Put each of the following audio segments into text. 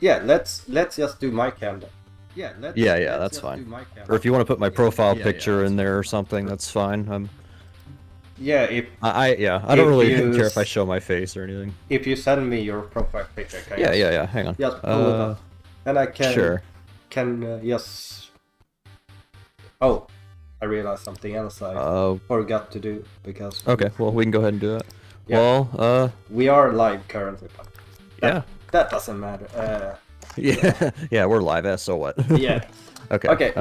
Yeah, let's just do my candle. Yeah, Yeah, let's that's just fine. do my Or candle. if you want to put my profile Yeah, picture that's in fine. there or something, that's fine. Yeah, Yeah, I don't if really you care if I show my face or anything. if you send me your profile picture, I can Yeah. Hang on. just pull it up, and I Sure. can just. Oh, I realized something else I Uh, forgot to do because okay. Well, we can go ahead and do it. yeah, Well, we are live currently, but yeah. that doesn't matter. Yeah, Yeah, we're live. So what? yeah. Okay. Okay,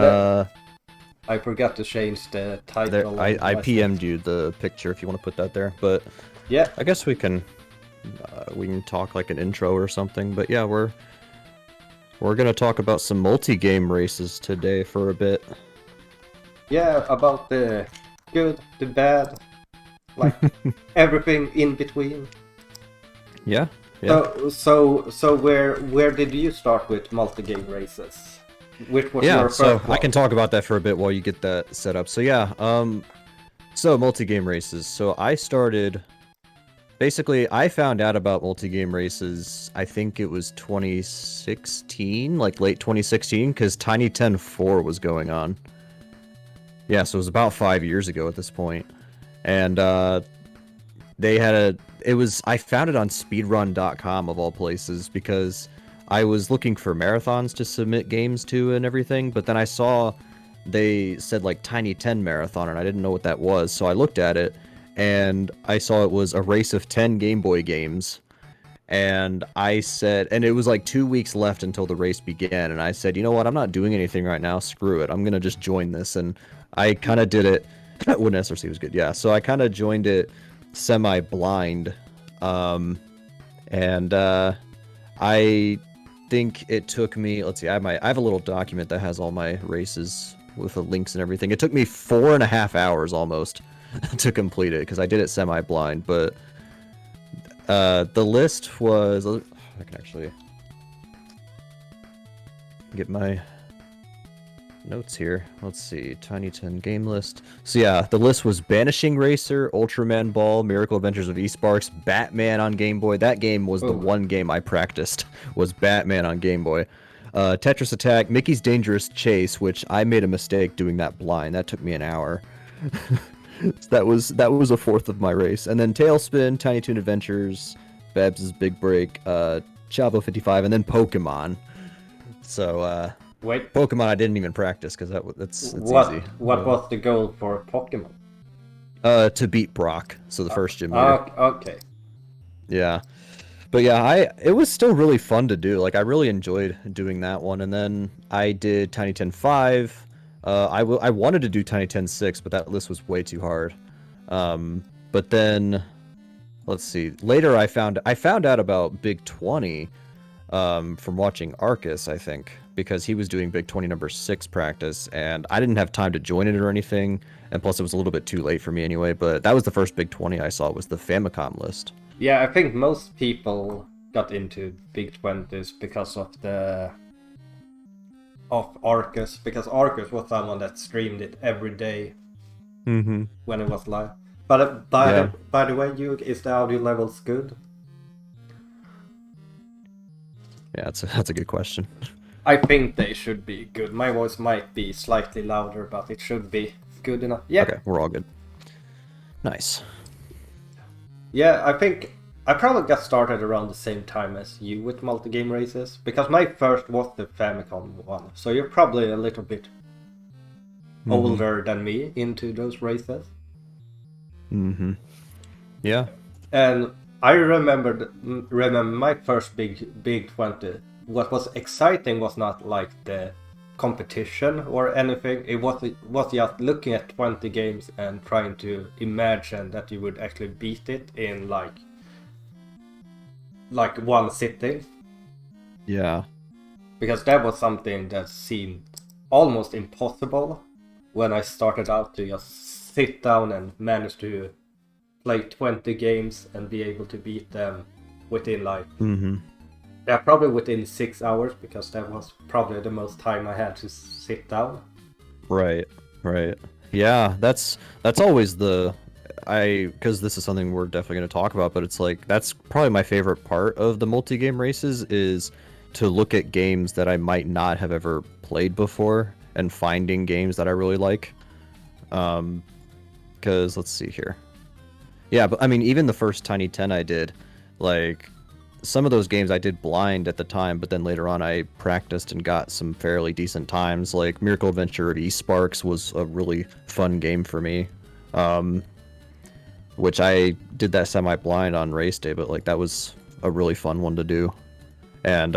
I forgot to change the There. title of I my stream. PM'd you the picture if you want to put that there, but Yeah, I guess we can talk like an intro or something. But yeah, we're gonna talk about some multi-game races today for a bit. yeah, about the good, the bad, like everything in between. Yeah. Yeah. So where did you start with multi-game races? Which was Yeah, your so first I one? can talk about that for a bit while you get that set up. So yeah, so multi-game races. So I started basically I found out about multi-game races, I think it was 2016, like late 2016, because Tiny 10.4 was going on. Yeah, so it was about 5 years ago at this point. And they had I found it on speedrun.com of all places because I was looking for marathons to submit games to and everything, but then I saw they said like Tiny 10 Marathon and I didn't know what that was, so I looked at it and I saw it was a race of 10 Game Boy games. And I said, and it was like 2 weeks left until the race began, and I said, you know what, I'm not doing anything right now, screw it, I'm gonna just join this. And I kind of did it when SRC was good, yeah, so I kind of joined it semi-blind. And I think it took me, let's see, I have a little document that has all my races with the links and everything. It took me 4.5 hours almost to complete it because I did it semi-blind. But the list was, I can actually get my notes here. Let's see, Tiny 10 game list. So yeah, the list was Banishing Racer, Ultraman Ball, Miracle Adventures of Sparks, Batman on Game Boy. That game was the Oh, one game I practiced, was Batman on Game Boy. Tetris Attack, Mickey's Dangerous Chase, which I made a mistake doing that blind. That took me an hour. That was a fourth of my race. And then Tailspin, Tiny Toon Adventures, Babs' Big Break, Chavo 55, and then Pokemon. So wait. Pokemon I didn't even practice because it's easy. What was the goal for Pokemon? To beat Brock, so the first gym leader. Okay. Yeah, but yeah, it was still really fun to do. Like I really enjoyed doing that one, and then I did Tiny 10.5. I wanted to do Tiny 10.6, but that list was way too hard. But then let's see. Later, I found out about Big 20 from watching Arcus, I think, because he was doing Big 20 number 6 practice, and I didn't have time to join it or anything, and plus it was a little bit too late for me anyway, but that was the first Big 20 I saw, was the Famicom list. Yeah, I think most people got into Big 20s because of Arcus, because Arcus was someone that streamed it every day Mm-hmm. when it was live. But Yeah. by the way, you is the audio levels good? Yeah, that's a good question. I think they should be good. My voice might be slightly louder, but it should be good enough. Yeah. Okay, we're all good. Nice. Yeah, I think I probably got started around the same time as you with multi-game races, because my first was the Famicom one. So you're probably a little bit older than me into those races. Mm-hmm. Yeah. And I remember my first big 20. What was exciting was not like the competition or anything. It was just looking at 20 games and trying to imagine that you would actually beat it in like one sitting, Yeah. because that was something that seemed almost impossible when I started out to just sit down and manage to play 20 games and be able to beat them within like Mm-hmm. yeah, probably within 6 hours, because that was probably the most time I had to sit down. Right. Right. Yeah, that's always because this is something we're definitely going to talk about, but it's like that's probably my favorite part of the multi-game races is to look at games that I might not have ever played before and finding games that I really like. Because let's see here. Yeah, but I mean, even the first Tiny 10 I did, like, some of those games I did blind at the time, but then later on I practiced and got some fairly decent times. Like, Miracle Adventure at E-Sparks was a really fun game for me. Which I did that semi-blind on race day, but, like, that was a really fun one to do. And,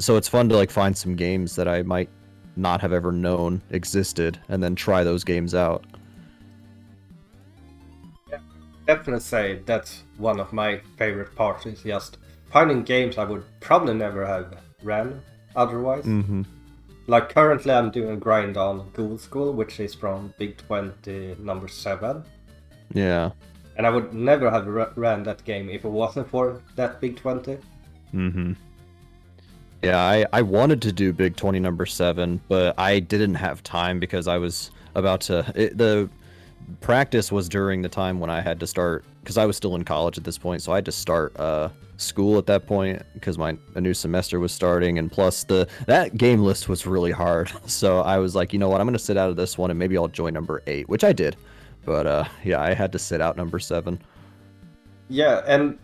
so it's fun to, like, find some games that I might not have ever known existed, and then try those games out. Definitely say that's one of my favorite parts, is just finding games I would probably never have ran otherwise. Mm-hmm. Like currently I'm doing a grind on Ghoul School, which is from Big 20 number 7. Yeah. And I would never have ran that game if it wasn't for that Big 20. Mm-hmm. Yeah, I wanted to do Big 20 number 7, but I didn't have time because I was about to... the practice was during the time when I had to start, because I was still in college at this point, so I had to start school at that point because a new semester was starting, and plus that game list was really hard. So I was like, you know what, I'm going to sit out of this one and maybe I'll join number 8, which I did. But yeah, I had to sit out number 7. Yeah, and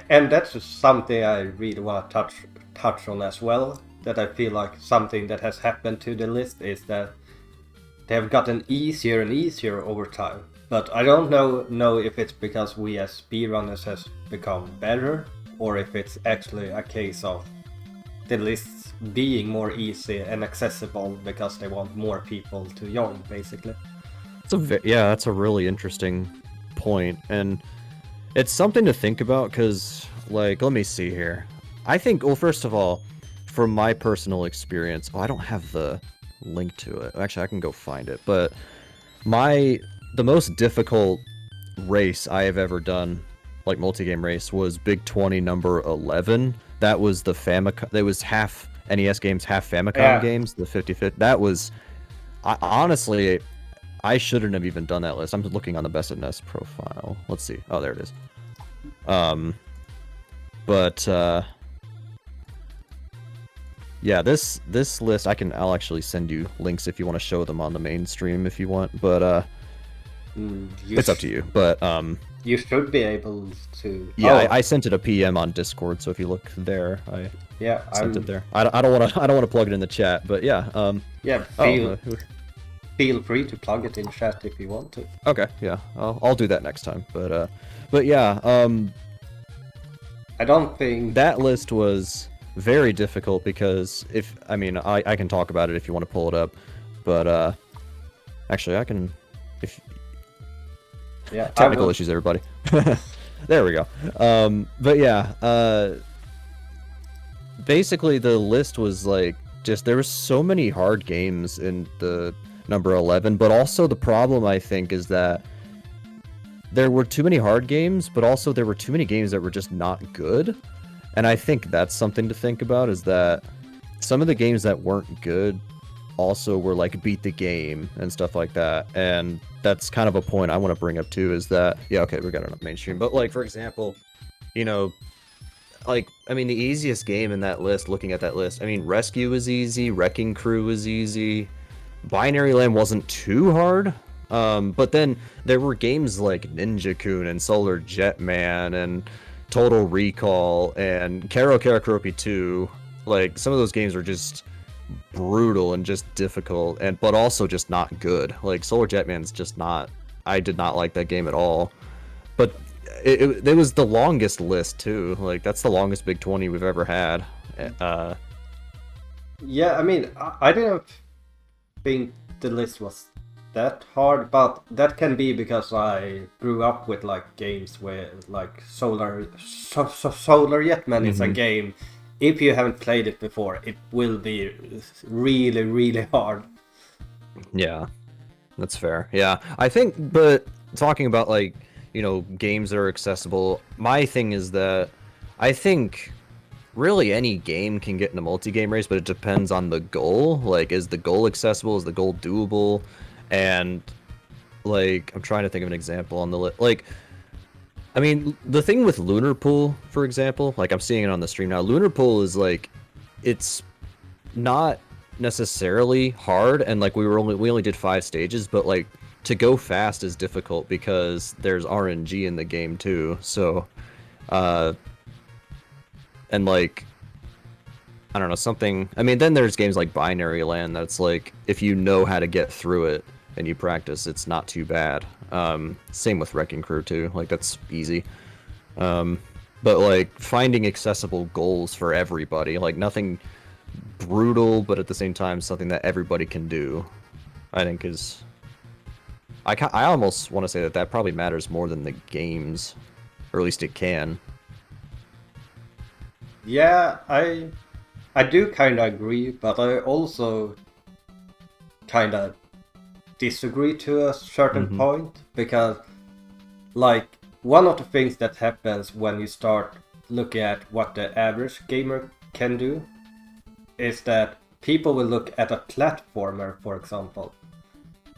that's just something I really want to touch on as well, that I feel like something that has happened to the list is that they have gotten easier and easier over time. But I don't know if it's because we as speedrunners has become better, or if it's actually a case of the lists being more easy and accessible because they want more people to join, basically. Yeah, that's a really interesting point, and it's something to think about because, like, let me see here. I think, well, first of all, from my personal experience, I don't have the link to it. Actually, I can go find it. But the most difficult race I have ever done, like multi-game race, was Big 20 number 11. That was the Famicom. That was half NES games, half Famicom games. The 50-50. That was, honestly, I shouldn't have even done that list. I'm looking on the Best of NES profile. Let's see. Oh, there it is. Yeah, this list, I'll actually send you links if you want to show them on the main stream if you want, but it's up to you. But you should be able to. Yeah, I sent it a PM on Discord, so if you look there, I sent it there. I don't want to plug it in the chat, but yeah. Yeah, feel free to plug it in chat if you want to. Okay, yeah, I'll do that next time. But yeah, I don't think that list was very difficult because I can talk about it if you want to pull it up, but actually I can, if technical issues, everybody. There we go. But yeah, basically the list was like, just there were so many hard games in the number 11, but also the problem I think is that there were too many hard games, but also there were too many games that were just not good. And I think that's something to think about, is that some of the games that weren't good also were like beat the game and stuff like that. And that's kind of a point I want to bring up too, is that, yeah, okay, we got it on mainstream. But like, for example, you know, like, I mean, the easiest game in that list, looking at that list, I mean, Rescue was easy, Wrecking Crew was easy, Binary Land wasn't too hard. But then there were games like Ninja Kun and Solar Jetman and Total Recall and Karo Karakuropi 2. Like, some of those games were just brutal and just difficult, but also just not good. Like, Solar Jetman's just not... I did not like that game at all. But it was the longest list, too. Like, that's the longest Big 20 we've ever had. Yeah, I mean, I didn't think the list was that hard, but that can be because I grew up with like games where like Solar Jetman is a game. If you haven't played it before, it will be really, really hard. Yeah, that's fair. Yeah, I think, but talking about like, you know, games that are accessible, my thing is that I think really any game can get in a multi-game race, but it depends on the goal. Like, is the goal accessible? Is the goal doable? And like, I'm trying to think of an example on the list. Like, I mean, the thing with Lunar Pool, for example, like I'm seeing it on the stream now. Lunar Pool is like, it's not necessarily hard, and like we only did 5 stages, but like to go fast is difficult because there's RNG in the game too. So, uh, and like I don't know, something. I mean, then there's games like Binary Land that's like if you know how to get through it and you practice, it's not too bad. Same with Wrecking Crew too. Like that's easy. Um, but like finding accessible goals for everybody, like nothing brutal, but at the same time something that everybody can do, I think is. I almost want to say that that probably matters more than the games, or at least it can. Yeah, I do kind of agree, but I also kind of disagree to a certain Mm-hmm. point because, like, one of the things that happens when you start looking at what the average gamer can do is that people will look at a platformer, for example,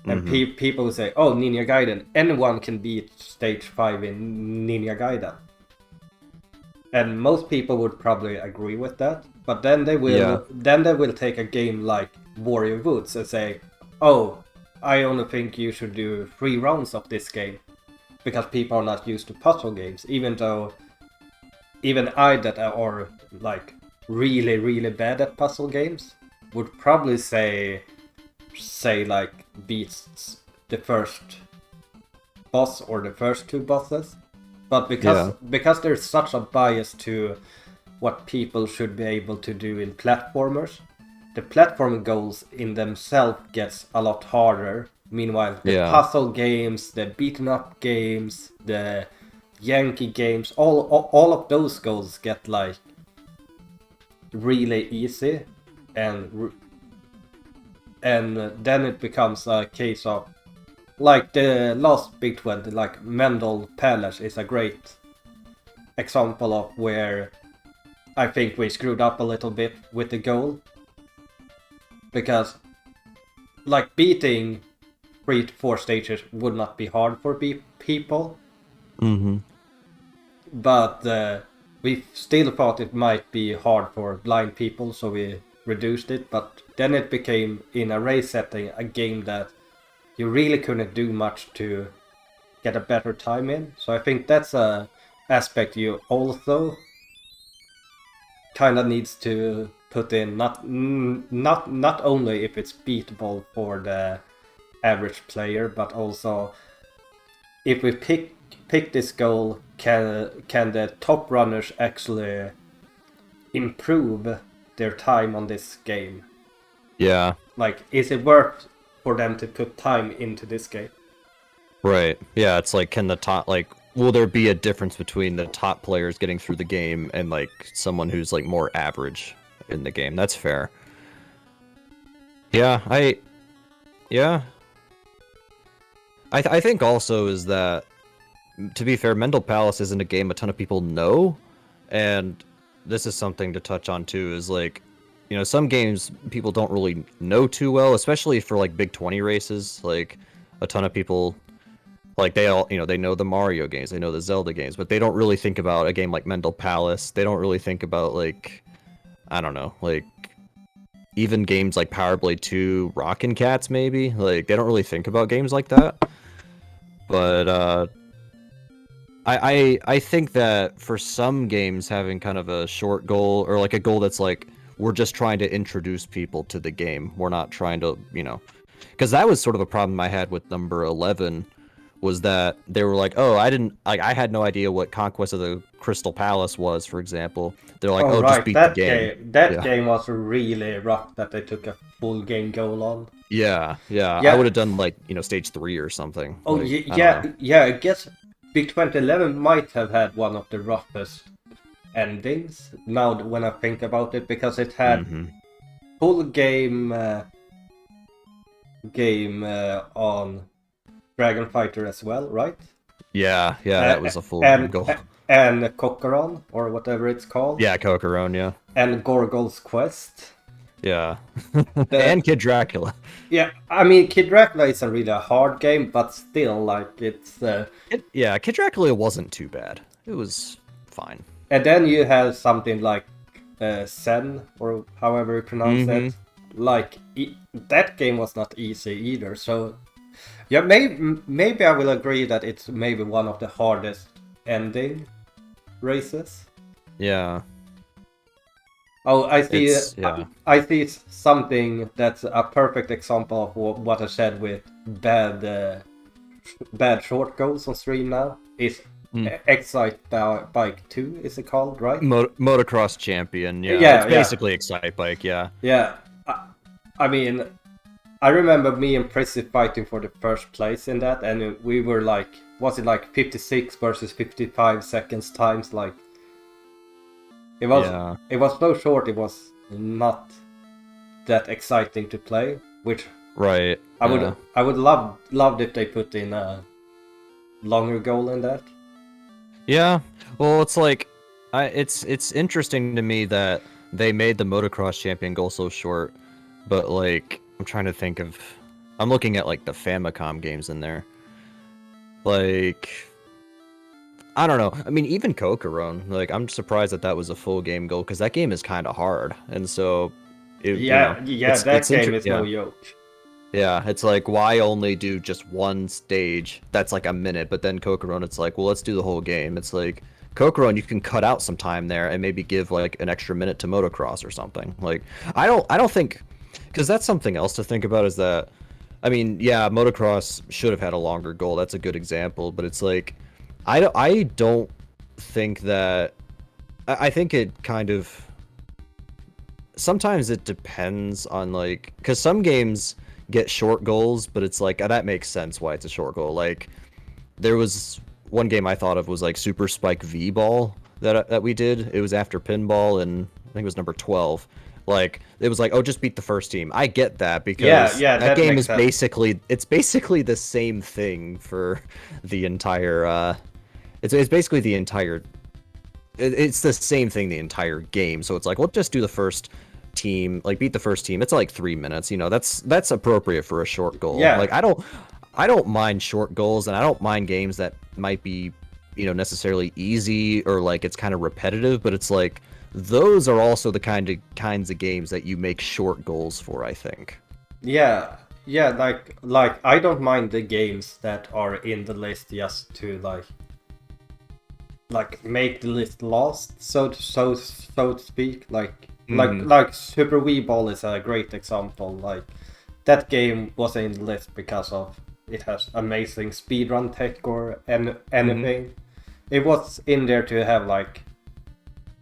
and Mm-hmm. people will say, "Oh, Ninja Gaiden, anyone can beat stage 5 in Ninja Gaiden." And most people would probably agree with that, but Yeah. then they will take a game like Warrior Woods and say, "Oh, I only think you should do 3 rounds of this game because people are not used to puzzle games." Even though even I that are like really bad at puzzle games would probably say like beats the first boss or the first 2 bosses, but Yeah. because there's such a bias to what people should be able to do in platformers, the platforming goals in themselves gets a lot harder. Meanwhile, the Yeah. puzzle games, the beaten up games, the Yankee games, all of those goals get like really easy, and then it becomes a case of like the last Big 20, like Mendel Palace is a great example of where I think we screwed up a little bit with the goal because like beating 3 to 4 stages would not be hard for people, Mm-hmm. but we still thought it might be hard for blind people, so we reduced it. But then it became in a race setting a game that you really couldn't do much to get a better time in. So I think that's a aspect you also kind of needs to put in, not only if it's beatable for the average player, but also if we pick this goal, can the top runners actually improve their time on this game? Yeah. Like, is it worth for them to put time into this game? Right. Yeah, it's like can the top like will there be a difference between the top players getting through the game and like someone who's like more average in the game? That's fair. Yeah, yeah. I think also is that to be fair, Mendel Palace isn't a game a ton of people know, and this is something to touch on too. Is like, you know, some games people don't really know too well, especially for like Big 20 races. Like, a ton of people like they all, you know, they know the Mario games, they know the Zelda games, but they don't really think about a game like Mendel Palace. They don't really think about like, I don't know, like even games like Power Blade 2, Rockin' Cats maybe. Like they don't really think about games like that. But I think that for some games having kind of a short goal or like a goal that's like we're just trying to introduce people to the game. We're not trying to, you know, because that was sort of a problem I had with number 11 was that they were like, "Oh, I didn't like I had no idea what Conquest of the Crystal Palace was," for example. They're like, Oh "Oh, just right, beat the game." that Yeah. game was really rough that they took a full game goal on. Yeah, yeah. I would Yeah. have done like, you know, stage 3 or something. Oh Like, I don't know. yeah. I guess Big 2011 might have had one of the roughest endings. Now when I think about it, because it had Mhm. full game on Dragon Fighter as well, right? Yeah, yeah, that Uh, was a full game and goal. and Kokoron or whatever it's called, Yeah, Cocorone, yeah. and Gorgol's Quest. Yeah. The And Kid Dracula. Yeah, I mean Kid Dracula isn't really a hard game, but still, like it's. Yeah, Kid Dracula wasn't too bad. It was fine. And then you have something like Sen, or however you pronounce Mm-hmm. it. Like that game was not easy either. So yeah, maybe I will agree that it's maybe one of the hardest ending races. Yeah. Oh, I see. It's yeah. I see it's something that's a perfect example of what I said with bad short goals on stream now. Is Mm. Excite Bike 2, is it called, right? Motocross champion. Yeah. It's Yeah, yeah, basically Excite Bike. Yeah. yeah. I mean, I remember me and Prissy fighting for the first place in that, and we were like, was it like 56 versus 55 seconds times? Like, it was, Yeah. it was so short, it was not that exciting to play, which Right. Yeah. I would loved if they put in a longer goal in that. Yeah. Well, it's like, it's interesting to me that they made the motocross champion goal so short, but like I'm trying to think of, I'm looking at like the Famicom games in there. Like, I don't know. I mean, even Kokoron, like I'm surprised that that was a full game goal because that game is kind of hard, and so, Yeah, yeah, that game is no yeah. joke. Yeah, it's like, why only do just one stage that's like a minute, but then Kokoron, it's like, well, let's do the whole game. It's like, Kokoron, you can cut out some time there and maybe give like an extra minute to motocross or something. Like, I don't think, because that's something else to think about is that, I mean, yeah, motocross should have had a longer goal. That's a good example, but it's like, I don't think that, I think it kind of, sometimes it depends on like, because some games get short goals, but it's like that makes sense why it's a short goal. Like there was one game I thought of was like Super Spike V Ball that we did. It was after pinball, and I think it was number 12. Like it was like, oh, just beat the first team. I get that Yeah, because yeah, that that game makes is sense. basically the same thing for the entire it's basically the entire it's the same thing the entire game. So it's like, well, just do the first team, like beat the first team. It's like 3 minutes, that's appropriate for a short goal. Yeah, Like I don't mind short goals, and I don't mind games that might be, necessarily easy or like it's kind of repetitive, but it's like those are also the kinds of games that you make short goals for, I think. yeah, yeah. Like I don't mind the games that are in the list just to like make the list last, so to speak. Mm-hmm. Like Super Wii Ball is a great example. Like that game was in the list because of it has amazing speedrun tech or Mm-hmm. anything. It was in there to have like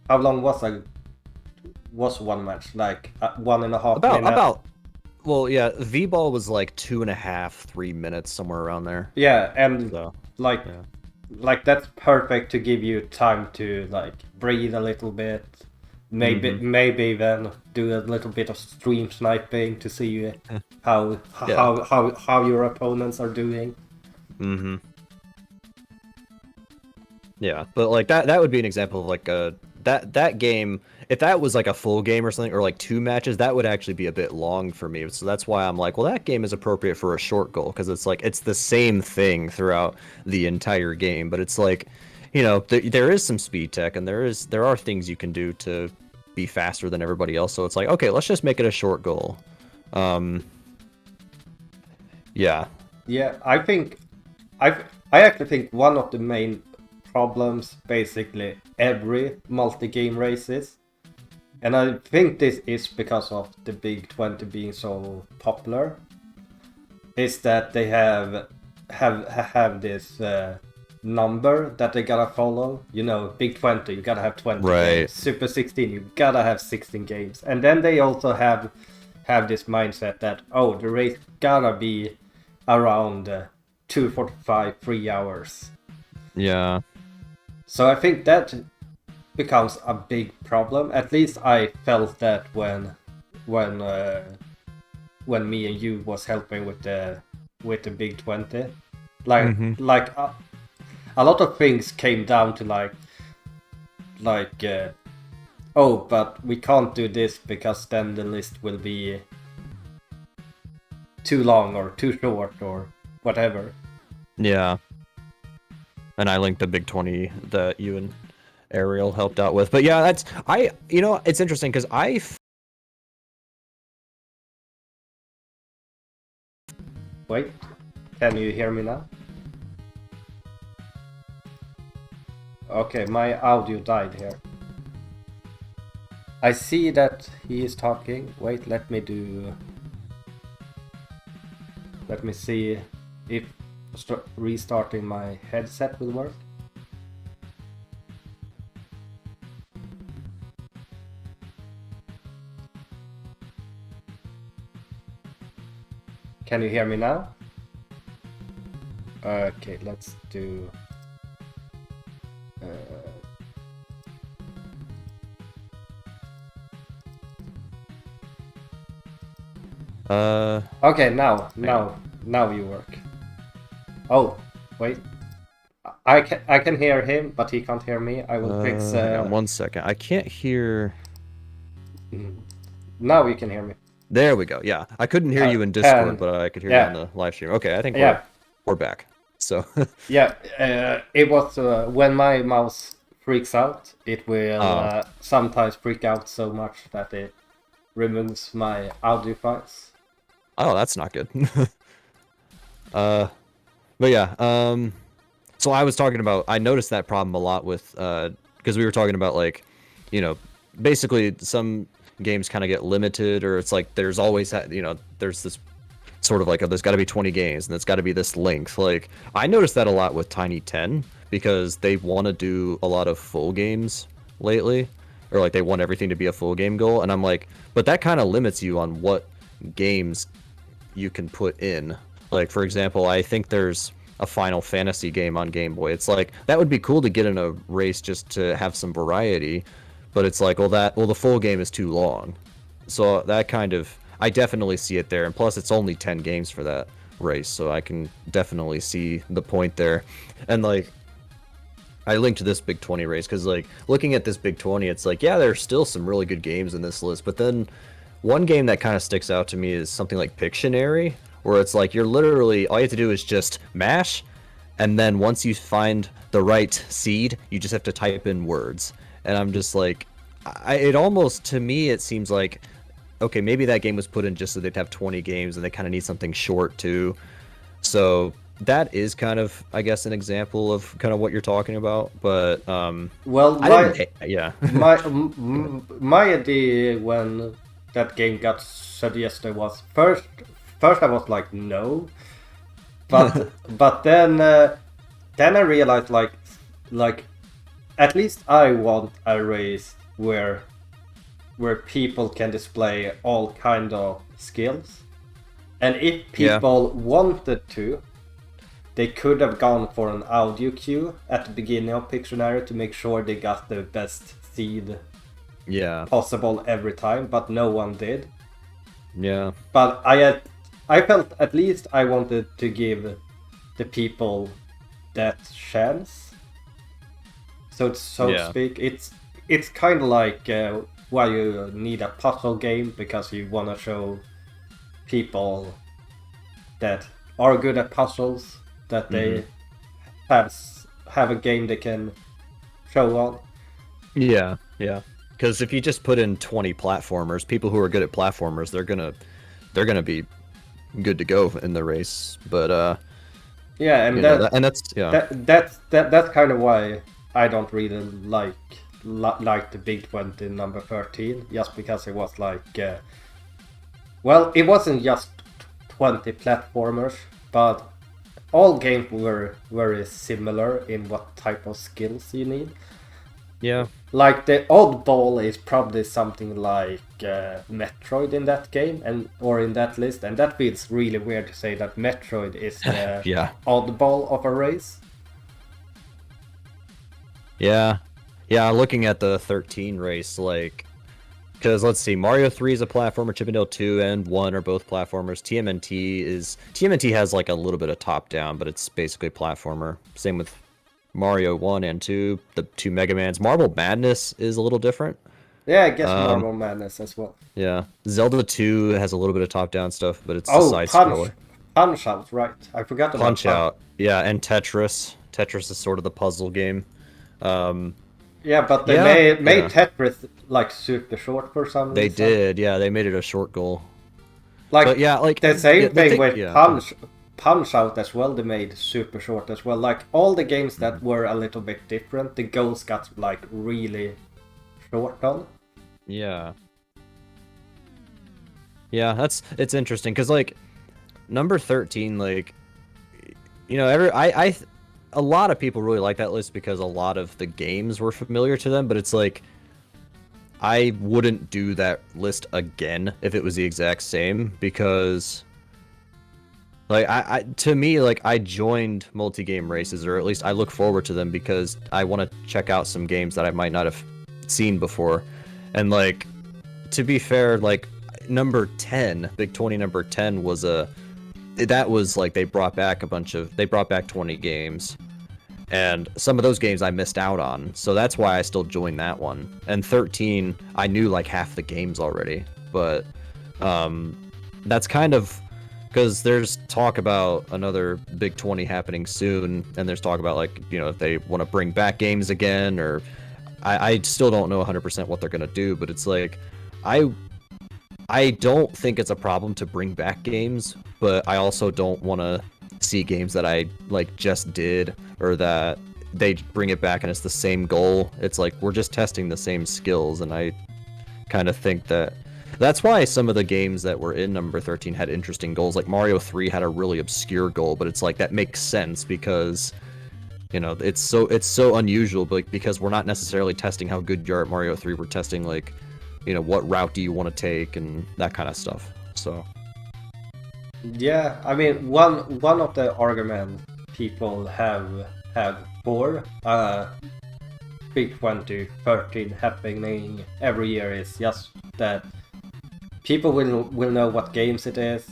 how long was one match? Like 1.5 minutes. Well, yeah, V-Ball was like 2.5, 3 minutes, somewhere around there. Yeah, and So, like yeah. like that's perfect to give you time to like breathe a little bit. Mm-hmm. Maybe then do a little bit of stream sniping to see Yeah. how your opponents are doing. Mm-hmm. Yeah, but like that would be an example of like a that game. If that was like a full game or something, or like two matches, that would actually be a bit long for me. So that's why I'm like, well, that game is appropriate for a short goal because it's like it's the same thing throughout the entire game. But it's like, there is some speed tech and there are things you can do to be faster than everybody else. So it's like, okay, let's just make it a short goal. Um, yeah. Yeah, I I actually think one of the main problems basically every multi-game races, and I think this is because of the Big 20 being so popular, is that they have this number that they gotta follow. You know, Big 20, you gotta have 20 games. Right. Super 16, you gotta have 16 games. And then they also have this mindset that, oh, the race gotta be around 2:45, 3 hours. Yeah. So I think that becomes a big problem. At least I felt that when when me and you was helping with the Big 20. Mm-hmm. Like a lot of things came down to like oh, but we can't do this because then the list will be too long or too short or whatever. Yeah. And I linked the Big 20 that you Ariel helped out with. But yeah, that's it's interesting because Wait, can you hear me now? Okay, my audio died here. I see that he is talking. Wait, let me see if restarting my headset will work. Can you hear me now? Okay, let's do... Okay, now you work. Oh, wait. I can hear him, but he can't hear me. I will fix... hang on 1 second. I can't hear... Now you can hear me. There we go. Yeah, I couldn't hear you in Discord, but I could hear you on the live stream. Okay, I think we're back. So yeah, it was when my mouse freaks out, it will sometimes freak out so much that it removes my audio files. Oh, that's not good. But yeah, so I was talking about, I noticed that problem a lot with, because we were talking about like, basically some games kind of get limited, or it's like there's always, there's this sort of like, there's got to be 20 games and it's got to be this length. Like, I noticed that a lot with Tiny 10 because they want to do a lot of full games lately, or like they want everything to be a full game goal. And I'm like, but that kind of limits you on what games you can put in. Like, for example, I think there's a Final Fantasy game on Game Boy. It's like, that would be cool to get in a race just to have some variety, but it's like, well, the full game is too long. So that kind of, I definitely see it there. And plus, it's only 10 games for that race, so I can definitely see the point there. And like, I linked to this Big 20 race because, like, looking at this Big 20, it's like, yeah, there's still some really good games in this list, but then one game that kind of sticks out to me is something like Pictionary, where it's like, you're literally, all you have to do is just mash, and then once you find the right seed, you just have to type in words. And I'm just like, it almost, to me, it seems like, okay, maybe that game was put in just so they'd have 20 games, and they kind of need something short too. So that is kind of, I guess, an example of kind of what you're talking about. But well, yeah, my idea when that game got suggested was first I was like, no, but then I realized like at least I want a race where people can display all kind of skills, and if people wanted to, they could have gone for an audio cue at the beginning of Pictionary to make sure they got the best seed possible every time, but no one did. Yeah. But I felt at least I wanted to give the people that chance, so to speak. It's kind of like why you need a puzzle game, because you want to show people that are good at puzzles that they have a game they can show on. Yeah. Because if you just put in 20 platformers, people who are good at platformers, they're gonna be good to go in the race. But yeah, and that's kind of why I don't really like the Big 20 number 13, just because it was like, well, it wasn't just 20 platformers, but all games were very similar in what type of skills you need. Yeah. Like the oddball is probably something like Metroid in that game, or in that list, and that feels really weird to say that Metroid is the oddball of a race. Yeah, looking at the 13 race, like, because let's see, Mario 3 is a platformer, Chippendale 2 and 1 are both platformers. TMNT has like a little bit of top down, but it's basically platformer. Same with Mario 1 and 2, the two Mega Mans. Marble Madness is a little different. Yeah, I guess Marble Madness as well. Yeah, Zelda 2 has a little bit of top down stuff, but it's a side scroller. Punch Out, right? I forgot about Punch Out. Yeah, and Tetris. Tetris is sort of the puzzle game. Yeah, but they Yeah, made yeah, Tetris like super short for some they reason. did. Yeah, they made it a short goal. But Like yeah, like the same the thing thing. with Yeah, go ahead. Punch Out as well. They made super short as well. Like all the games Mhm. that were a little bit different, the goals got like really short on. Yeah, yeah, it's interesting because like number 13, like every a lot of people really like that list because a lot of the games were familiar to them, but it's like I wouldn't do that list again if it was the exact same because like to me like I joined multi-game races or at least I look forward to them because I want to check out some games that I might not have seen before. And like to be fair, like number 10, Big 20 number 10 was that was like they brought back 20 games. And some of those games I missed out on, so that's why I still joined that one. And 13, I knew like half the games already, but um, that's kind of because there's talk about another Big 20 happening soon, and there's talk about like if they want to bring back games again, or I still don't know 100% what they're gonna do, but it's like I I don't think it's a problem to bring back games, but I also don't want to see games that I like just did or that they bring it back and it's the same goal. It's like we're just testing the same skills, and I kind of think that's why some of the games that were in number 13 had interesting goals. Like Mario 3 had a really obscure goal, but it's like that makes sense because it's so unusual, but because we're not necessarily testing how good you are at Mario 3, we're testing like what route do you want to take and that kind of stuff. So Yeah, I mean one of the arguments people have had for Big 2013 happening every year is just that people will know what games it is.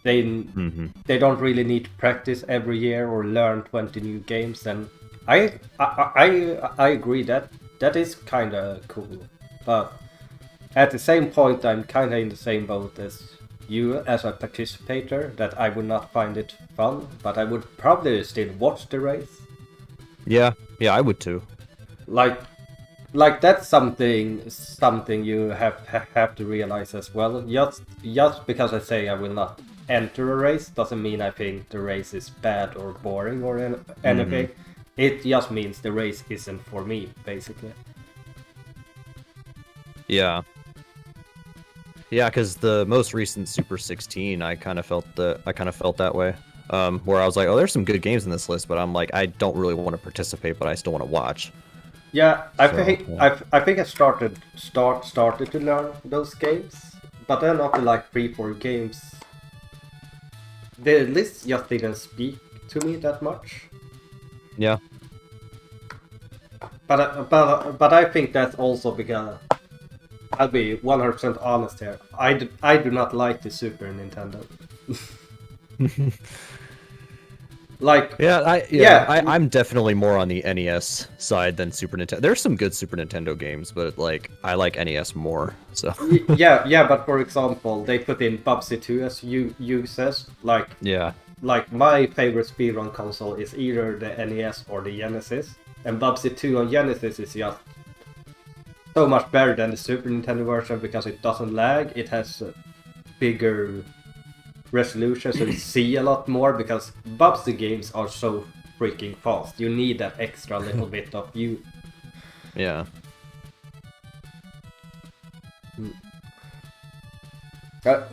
They they don't really need to practice every year or learn 20 new games, and I agree that that is kind of cool, but at the same point I'm kind of in the same boat as you as a participator, that I would not find it fun, but I would probably still watch the race. yeah, yeah, I would too. Like like that's something you have to realize as well. Just because I say I will not enter a race doesn't mean I think the race is bad or boring or Hmm. anything. It just means the race isn't for me, basically. Yeah, yeah, because the most recent Super 16, I kind of felt that way. Where I was like, oh, there's some good games in this list, but I'm like, I don't really want to participate, but I still want to watch. Yeah, So yeah. I think I started to learn those games, but then after like 3 4 games, the list just didn't speak to me that much. Yeah. But I think that's also because I'll be 100% honest here. I do not like the Super Nintendo. Like, Yeah, yeah, I'm definitely more on the NES side than Super Nintendo. There's some good Super Nintendo games, but like I like NES more. So yeah. But for example, they put in Bubsy 2 as you uses. yeah. Like my favorite speedrun console is either the NES or the Genesis, and Bubsy 2 on Genesis is just so much better than the Super Nintendo version because it doesn't lag. It has bigger resolution, so you see a lot more because Bubsy games are so freaking fast. You need that extra little bit of you. Yeah.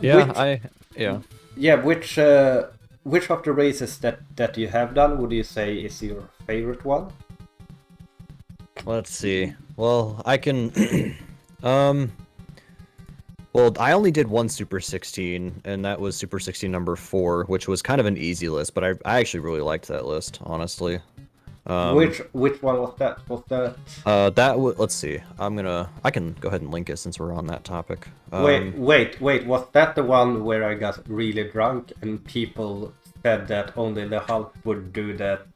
Yeah, Which I yeah. yeah, which of the races that you have done would you say is your favorite one? Let's see. Well, I can um well, I only did one Super 16, and that was Super 16 number 4, which was kind of an easy list, but I actually really liked that list, honestly. Um Which one was that? Was that let's see. I can go ahead and link it since we're on that topic. wait, was that the one where I got really drunk and people said that only the Hulk would do that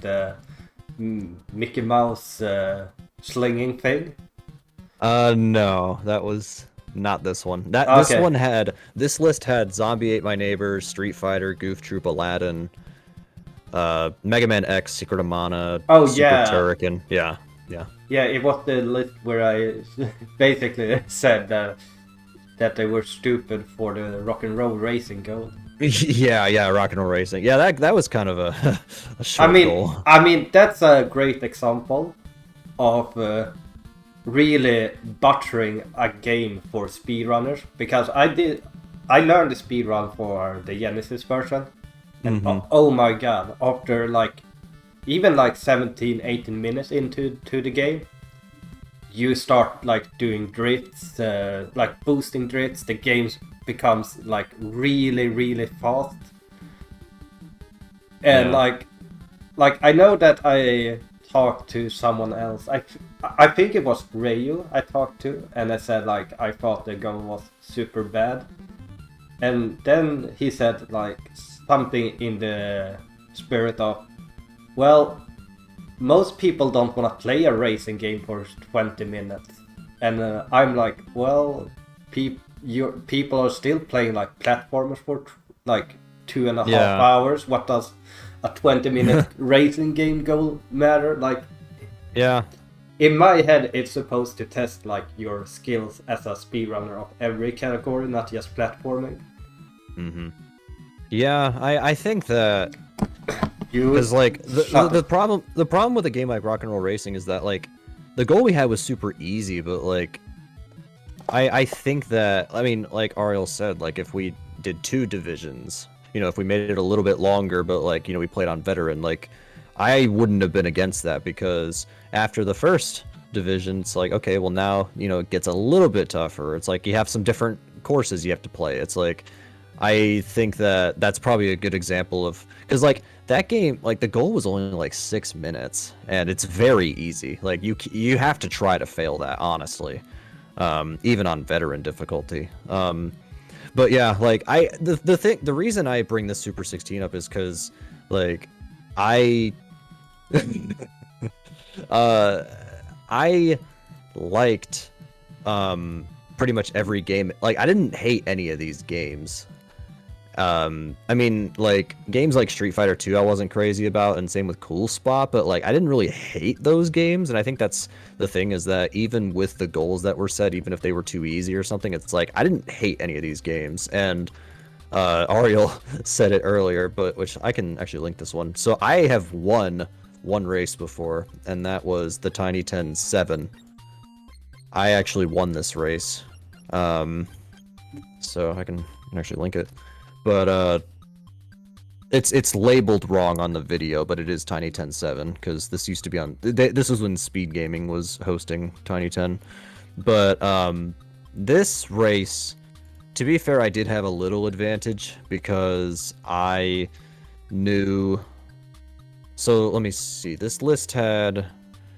Mickey Mouse slinging thing? No, that was not this one. Okay. This list had Zombie Ate My Neighbor, Street Fighter, Goof Troop, Aladdin, Mega Man X, Secret of Mana, Oh Super yeah, Turrican. Yeah. Yeah, it was the list where I basically said that they were stupid for the rock and roll racing goal. Yeah, rock and roll racing. Yeah, that was kind of a, a I short mean, goal. I mean that's a great example of really buttering a game for speedrunners because I learned the speedrun for the Genesis version, and oh my god, after like even like 17 18 minutes into the game, you start like doing drifts, like boosting drifts. The game becomes like really fast, and Yeah. like I know that I talked to someone else. I think it was Rayu I talked to, and I said like I thought the gun was super bad, and then he said like something in the spirit of, well, most people don't want to play a racing game for 20 minutes, and I'm like, well, people are still playing like platformers for like 2.5 Yeah. hours. What does a 20-minute racing game goal matter? Like, Yeah. in my head, it's supposed to test like your skills as a speedrunner of every category, not just platforming. Yeah, I think that You because like shut up. the problem with a game like Rock and Roll Racing is that like the goal we had was super easy, but like I think that, I mean, like Ariel said, like if we did 2 divisions, you know, if we made it a little bit longer, but like, you know, we played on veteran, like I wouldn't have been against that because after the first division, it's like, okay, well now, you know, it gets a little bit tougher. It's like you have some different courses you have to play. It's like I think that that's probably a good example of, because like that game, like the goal was only like 6 minutes and it's very easy. Like you have to try to fail that, honestly, even on veteran difficulty. But yeah, like the reason I bring this Super 16 up is because like I uh I liked pretty much every game. Like I didn't hate any of these games. I mean, like games like Street Fighter 2 I wasn't crazy about, and same with Cool Spot, but like I didn't really hate those games, and I think that's the thing, is that even with the goals that were set, even if they were too easy or something, it's like I didn't hate any of these games. And Ariel said it earlier, but which I can actually link this one. So I have won one race before, and that was the Tiny 10-7. I actually won this race. So I can actually link it. But it's labeled wrong on the video, but it is Tiny 10-7 because this used to be on. This was when Speed Gaming was hosting Tiny 10. But this race, to be fair, I did have a little advantage because I knew. So let me see. This list had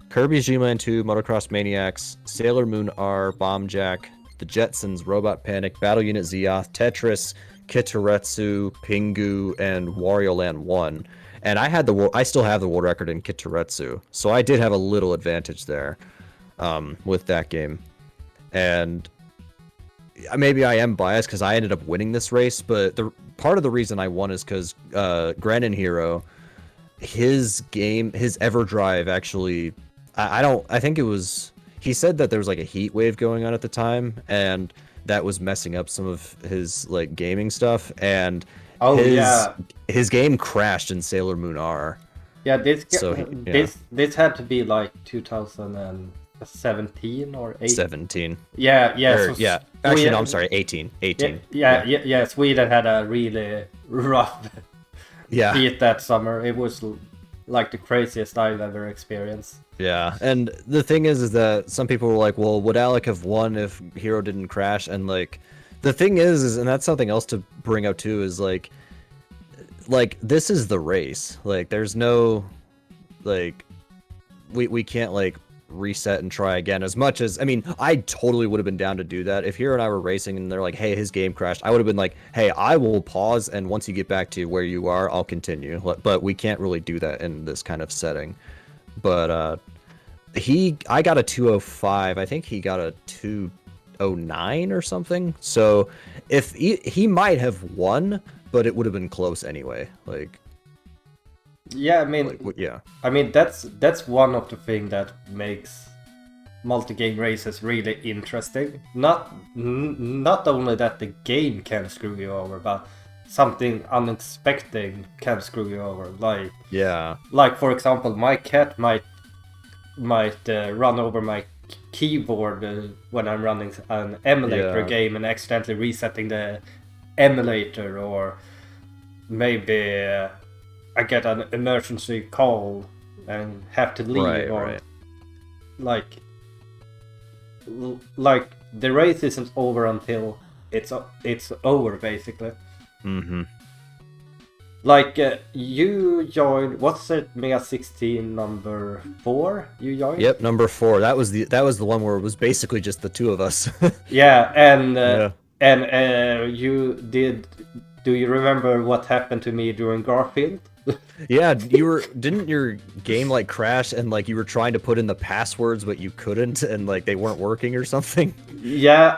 Kirby's Dream Land 2, Motocross Maniacs, Sailor Moon R, Bomb Jack, The Jetsons, Robot Panic, Battle Unit Zeoth, Tetris, Kitaretsu, Pingu, and Wario Land 1. And I still have the world record in Kitaretsu, so I did have a little advantage there with that game. And maybe I am biased because I ended up winning this race, but the part of the reason I won is because Grenin Hero, his EverDrive actually, I think it was, he said that there was like a heat wave going on at the time, and that was messing up some of his like gaming stuff, and Oh yeah, his game crashed in Sailor Moon R. yeah. So yeah, This had to be like 2017 or 8. 17. Yeah. Or, So yeah. Actually, no, I'm Sweden, sorry, 18. yeah, 18. yeah. Sweden had a really rough Yeah. heat that summer. It was like the craziest I've ever experienced. Yeah, and the thing is that some people were like, well, would Alec have won if Hero didn't crash? And like, the thing is, and that's something else to bring up too, is like this is the race. Like, there's no, like, we can't like reset and try again. As much as, I mean, I totally would have been down to do that if Hero and I were racing and they're like, hey, his game crashed. I would have been like, hey, I will pause, and once you get back to where you are, I'll continue. But we can't really do that in this kind of setting. But I got a 205. I think he got a 209 or something. So if he might have won, but it would have been close anyway. Like, Yeah, Like, yeah, I mean that's one of the things that makes multi-game races really interesting. Not only that the game can screw you over, but something unexpected can screw you over. yeah, Like for example, my cat might run over my keyboard when I'm running an emulator yeah, game and accidentally resetting the emulator, or maybe I get an emergency call and have to leave, right, or right. like like the race isn't over until it's over basically. Mm-hmm. Like you joined, what's it, Mega 16 number 4 you joined? Yep, number 4. That was the one where it was basically just the two of us. Yeah, Yeah. and you did. Do you remember what happened to me during Garfield? Yeah, didn't your game like crash and like you were trying to put in the passwords but you couldn't and like they weren't working or something? Yeah,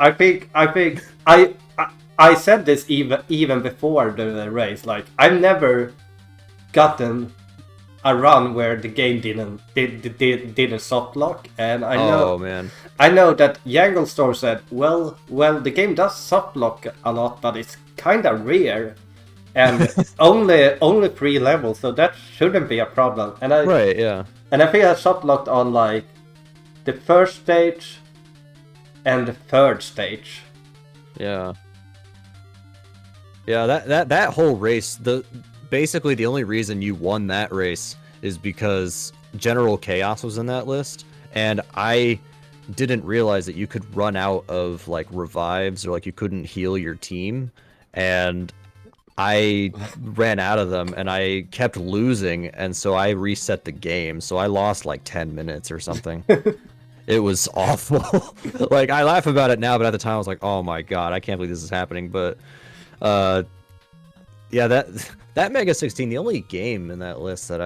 I said this even before the race. Like I've never gotten a run where the game didn't soft lock, and Oh man. I know that Yangle Store said, well, the game does soft lock a lot, but it's kind of rare, and only 3 levels, so that shouldn't be a problem. Right, yeah. And I think I soft locked on like the first stage and the third stage. Yeah. Yeah, that whole race, basically the only reason you won that race is because General Chaos was in that list, and I didn't realize that you could run out of like revives or like you couldn't heal your team, and I ran out of them and I kept losing, and so I reset the game. So I lost like 10 minutes or something. It was awful. Like I laugh about it now, but at the time I was like, "Oh my god, I can't believe this is happening." But uh yeah, that Mega 16, the only game in that list that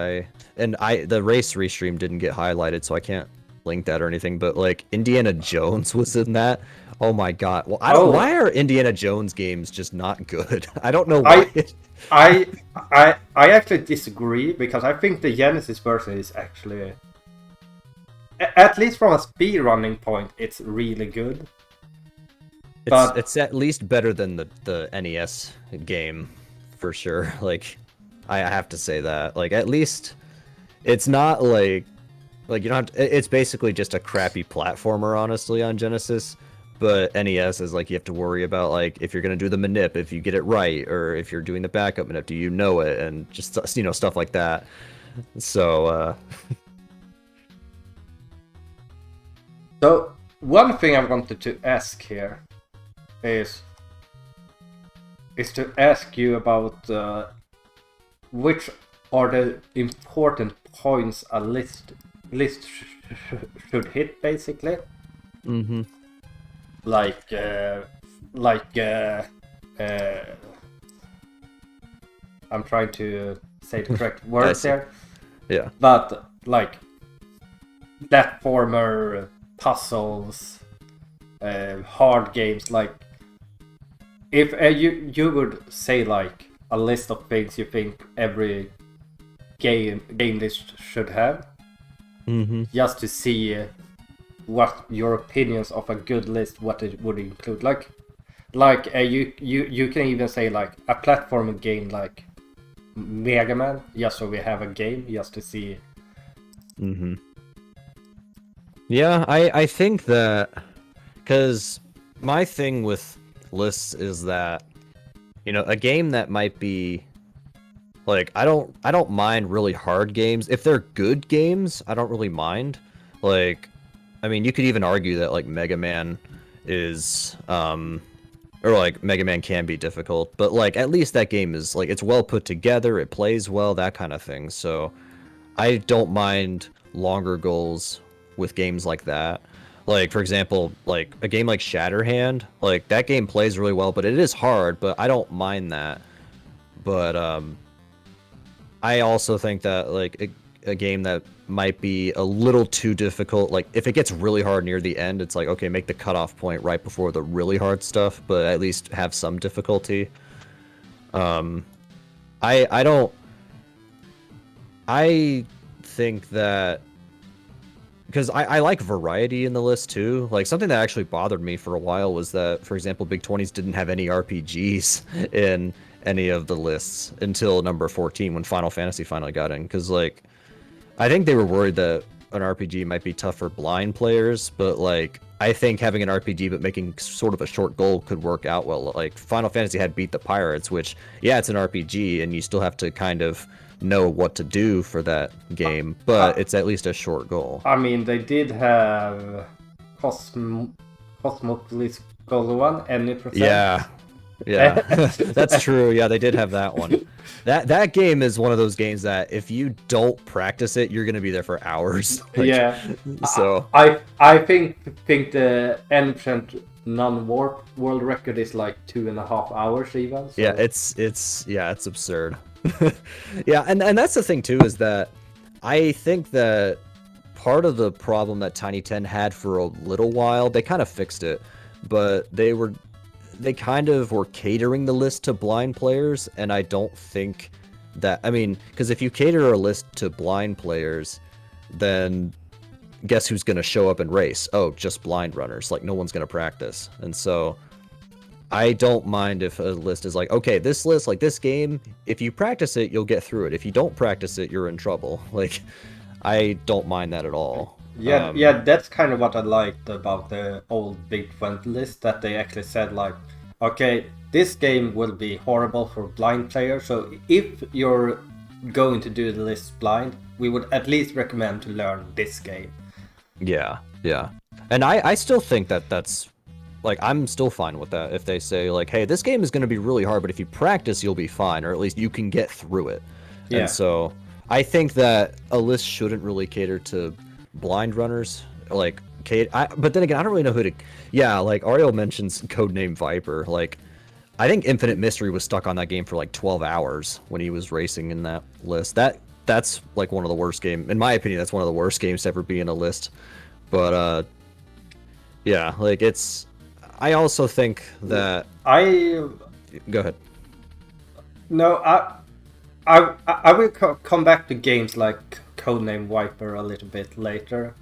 the race restream didn't get highlighted, so I can't link that or anything, but like Indiana Jones was in that. Oh my god. Well, I don't Oh, why are Indiana Jones games just not good? I don't know why. I I actually disagree, because I think the Genesis version is actually, at least from a speedrunning point, it's really good. It's But it's at least better than the NES game for sure. Like I have to say that. Like at least it's not like you don't have to, it's basically just a crappy platformer honestly on Genesis. But NES is like you have to worry about like if you're gonna do the manip, if you get it right, or if you're doing the backup manip, do you know it, and just stuff like that. So so one thing I wanted to ask here is to ask you about which are the important points a list should hit, basically. hmm Like like I'm trying to say the correct I words see. here, Yeah. but like platformer, puzzles, hard games. Like if you would say like a list of things you think every game list should have, hmm just to see what your opinions of a good list, what it would include. Like you can even say like a platforming game like Mega Man, just so we have a game, just to see. hmm Yeah, I think that because my thing with lists is that a game that might be like I don't mind really hard games if they're good games. I don't really mind. Like, I mean, you could even argue that like Mega Man is or like Mega Man can be difficult, but like at least that game is like it's well put together, it plays well, that kind of thing. So I don't mind longer goals with games like that. Like for example, like a game like Shatterhand, like that game plays really well, but it is hard, but I don't mind that. But I also think that like a game that might be a little too difficult, like if it gets really hard near the end, it's like okay, make the cutoff point right before the really hard stuff, but at least have some difficulty. I don't I think that because I like variety in the list too. Like something that actually bothered me for a while was that, for example, Big 20s didn't have any RPGs in any of the lists until number 14 when Final Fantasy finally got in. Because like I think they were worried that an RPG might be tough for blind players, but like I think having an RPG but making sort of a short goal could work out well. Like Final Fantasy had Beat the Pirates, which yeah, it's an RPG and you still have to kind of know what to do for that game, but I, it's at least a short goal. I mean, they did have Cosmopolis Goal 1, any percent. Yeah, yeah, that's true. Yeah, they did have that one. That game is one of those games that if you don't practice it, you're gonna be there for hours. Like, Yeah, so I think the ancient non-warp world record is like 2.5 hours even. So. yeah, it's absurd. Yeah, and that's the thing too is that I think that part of the problem that Tiny 10 had for a little while, they kind of fixed it, but they kind of were catering the list to blind players, and I don't think that, I mean, because if you cater a list to blind players, then guess who's going to show up and race? Oh, just blind runners. Like, no one's going to practice. And so I don't mind if a list is like, okay, this list, like this game, if you practice it, you'll get through it. If you don't practice it, you're in trouble. Like, I don't mind that at all. Yeah, yeah, that's kind of what I liked about the old Big 20 list, that they actually said like, okay, this game will be horrible for blind players, so if you're going to do the list blind, we would at least recommend to learn this game. Yeah, yeah. And I still think that that's like I'm still fine with that if they say like, hey, this game is going to be really hard, but if you practice, you'll be fine, or at least you can get through it. Yeah. And so I think that a list shouldn't really cater to blind runners. Like, but then again, I don't really know who to. Yeah, like Ariel mentions Codename Viper. Like, I think Infinite Mystery was stuck on that game for like 12 hours when he was racing in that list. That's like one of the worst games, in my opinion. That's one of the worst games to ever be in a list. But yeah, like it's. I also think that. I Go ahead. no, I will come back to games like Codename Viper a little bit later.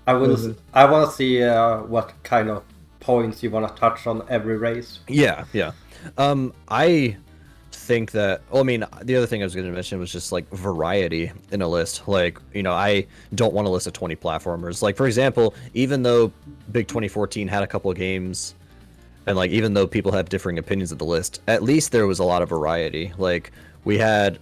I will. I want to see what kind of points you want to touch on every race. Yeah, yeah. I think that. Well, I mean, the other thing I was going to mention was just like variety in a list. Like, you know, I don't want a list of 20 platformers. Like, for example, even though Big 2014 had a couple of games, and like even though people have differing opinions of the list, at least there was a lot of variety. Like we had.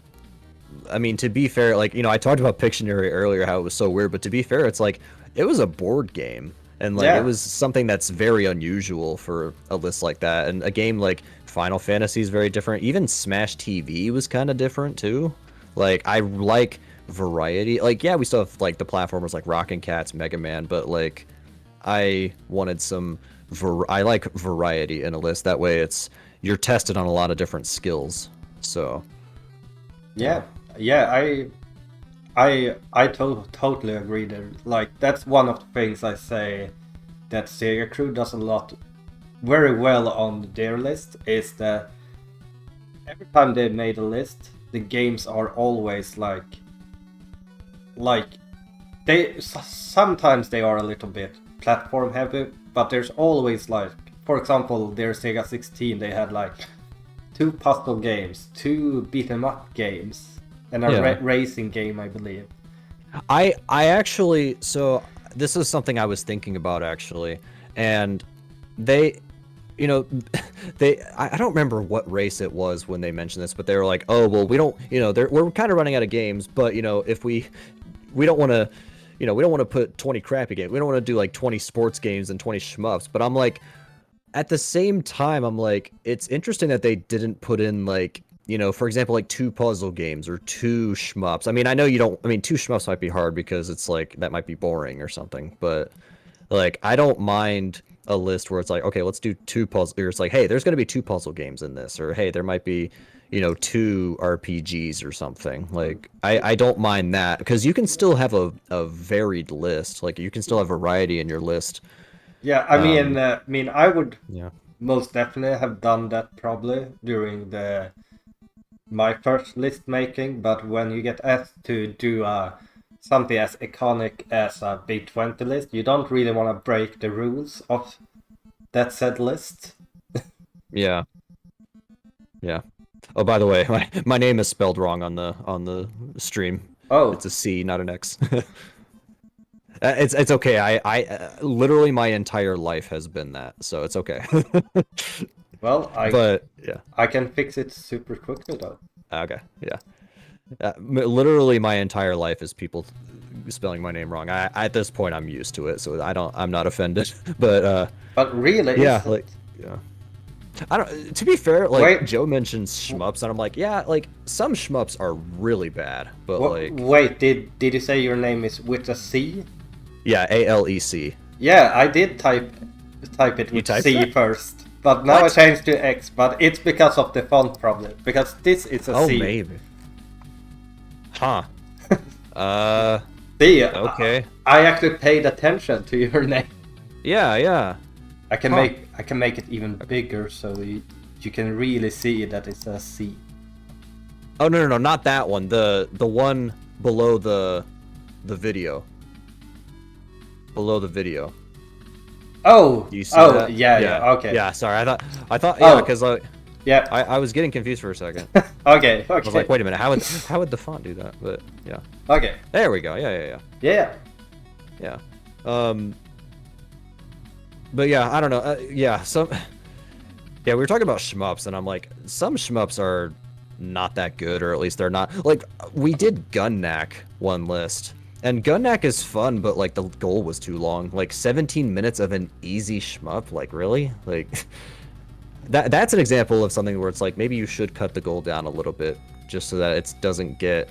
I mean, to be fair, like, you know, I talked about Pictionary earlier, how it was so weird, but to be fair, it's like, it was a board game. And, like, it was something that's very unusual for a list like that. And a game like Final Fantasy is very different. Even Smash TV was kind of different, too. Like, I like variety. Like, yeah, we still have, like, the platformers like Rockin' Cats, Mega Man, but, like, I wanted some... I like variety in a list. That way you're tested on a lot of different skills. So... Yeah. Yeah, totally agree there. Like, that's one of the things I say that Sega Crew does a lot very well on their list, is that every time they made a list, the games are always like sometimes they are a little bit platform heavy, but there's always like, for example, their Sega 16, they had like 2 puzzle games, 2 beat 'em up games, and a racing game, I believe. I actually, so this is something I was thinking about actually, and they, you know, I don't remember what race it was when they mentioned this, but they were like, oh well, we don't, you know, we're kind of running out of games, but you know, if we don't want to, you know, we don't want to put 20 crappy games, we don't want to do like 20 sports games and 20 shmups, but I'm like, at the same time, I'm like, it's interesting that they didn't put in like, you know, for example, like 2 puzzle games or 2 shmups. I mean, I know you don't, I mean, 2 shmups might be hard because it's like, that might be boring or something, but like, I don't mind a list where it's like, okay, let's do 2 puzzle, or it's like, hey, there's going to be 2 puzzle games in this, or hey, there might be, you know, 2 RPGs or something. Like, I don't mind that because you can still have a varied list. Like, you can still have variety in your list. Yeah, I mean, I would Yeah. most definitely have done that probably during the my first list making, but when you get asked to do something as iconic as a big 20 list, you don't really want to break the rules of that said list. Yeah. Yeah. Oh, by the way, my name is spelled wrong on the stream. Oh, It's a C, not an X. It's okay. I literally my entire life has been that, so it's okay. well, But yeah, I can fix it super quickly though. okay, yeah. Literally my entire life is people spelling my name wrong. At this point I'm used to it, so I'm not offended. But But really, yeah, is like it? yeah. I don't. To be fair, like Wait, Joe mentions shmups, and I'm like, yeah, like some shmups are really bad, but like, wait, did you say your name is with a C? yeah, ALEC. Yeah, I did type it You with typed C that? first, but now I What? changed to X. But it's because of the font problem. Because this is a Oh, C. maybe. Huh. Uh. See, Okay. I actually paid attention to your name. Yeah. Yeah. I can Huh. make it even bigger so you can really see that it's a C. Oh no, not that one. The one below the video. Below the video. Oh, Do you see oh, that? yeah, okay. Yeah. Sorry, I thought Oh. yeah, because Yeah. I was getting confused for a second. Okay, I was okay. like, wait a minute, how would the font do that? But yeah. Okay. There we go. Yeah. Yeah. Yeah. But yeah, I don't know. Yeah, yeah, we were talking about shmups, and I'm like, some shmups are not that good, or at least they're not. Like, we did Gunnack one list, and Gunnack is fun, but like the goal was too long. Like 17 minutes of an easy shmup. Like really? Like that's an example of something where it's like maybe you should cut the goal down a little bit, just so that it doesn't get,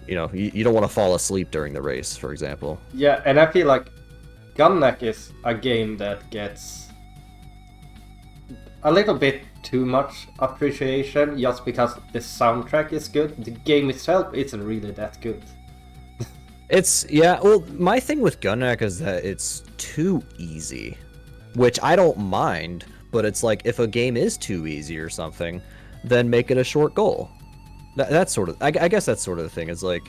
you don't want to fall asleep during the race, for example. Yeah, and I feel like Gunneck is a game that gets a little bit too much appreciation just because the soundtrack is good. The game itself isn't really that good. Yeah, well, my thing with Gunneck is that it's too easy, which I don't mind, but it's like if a game is too easy or something, then make it a short goal. That's sort of, I guess that's sort of the thing, is like,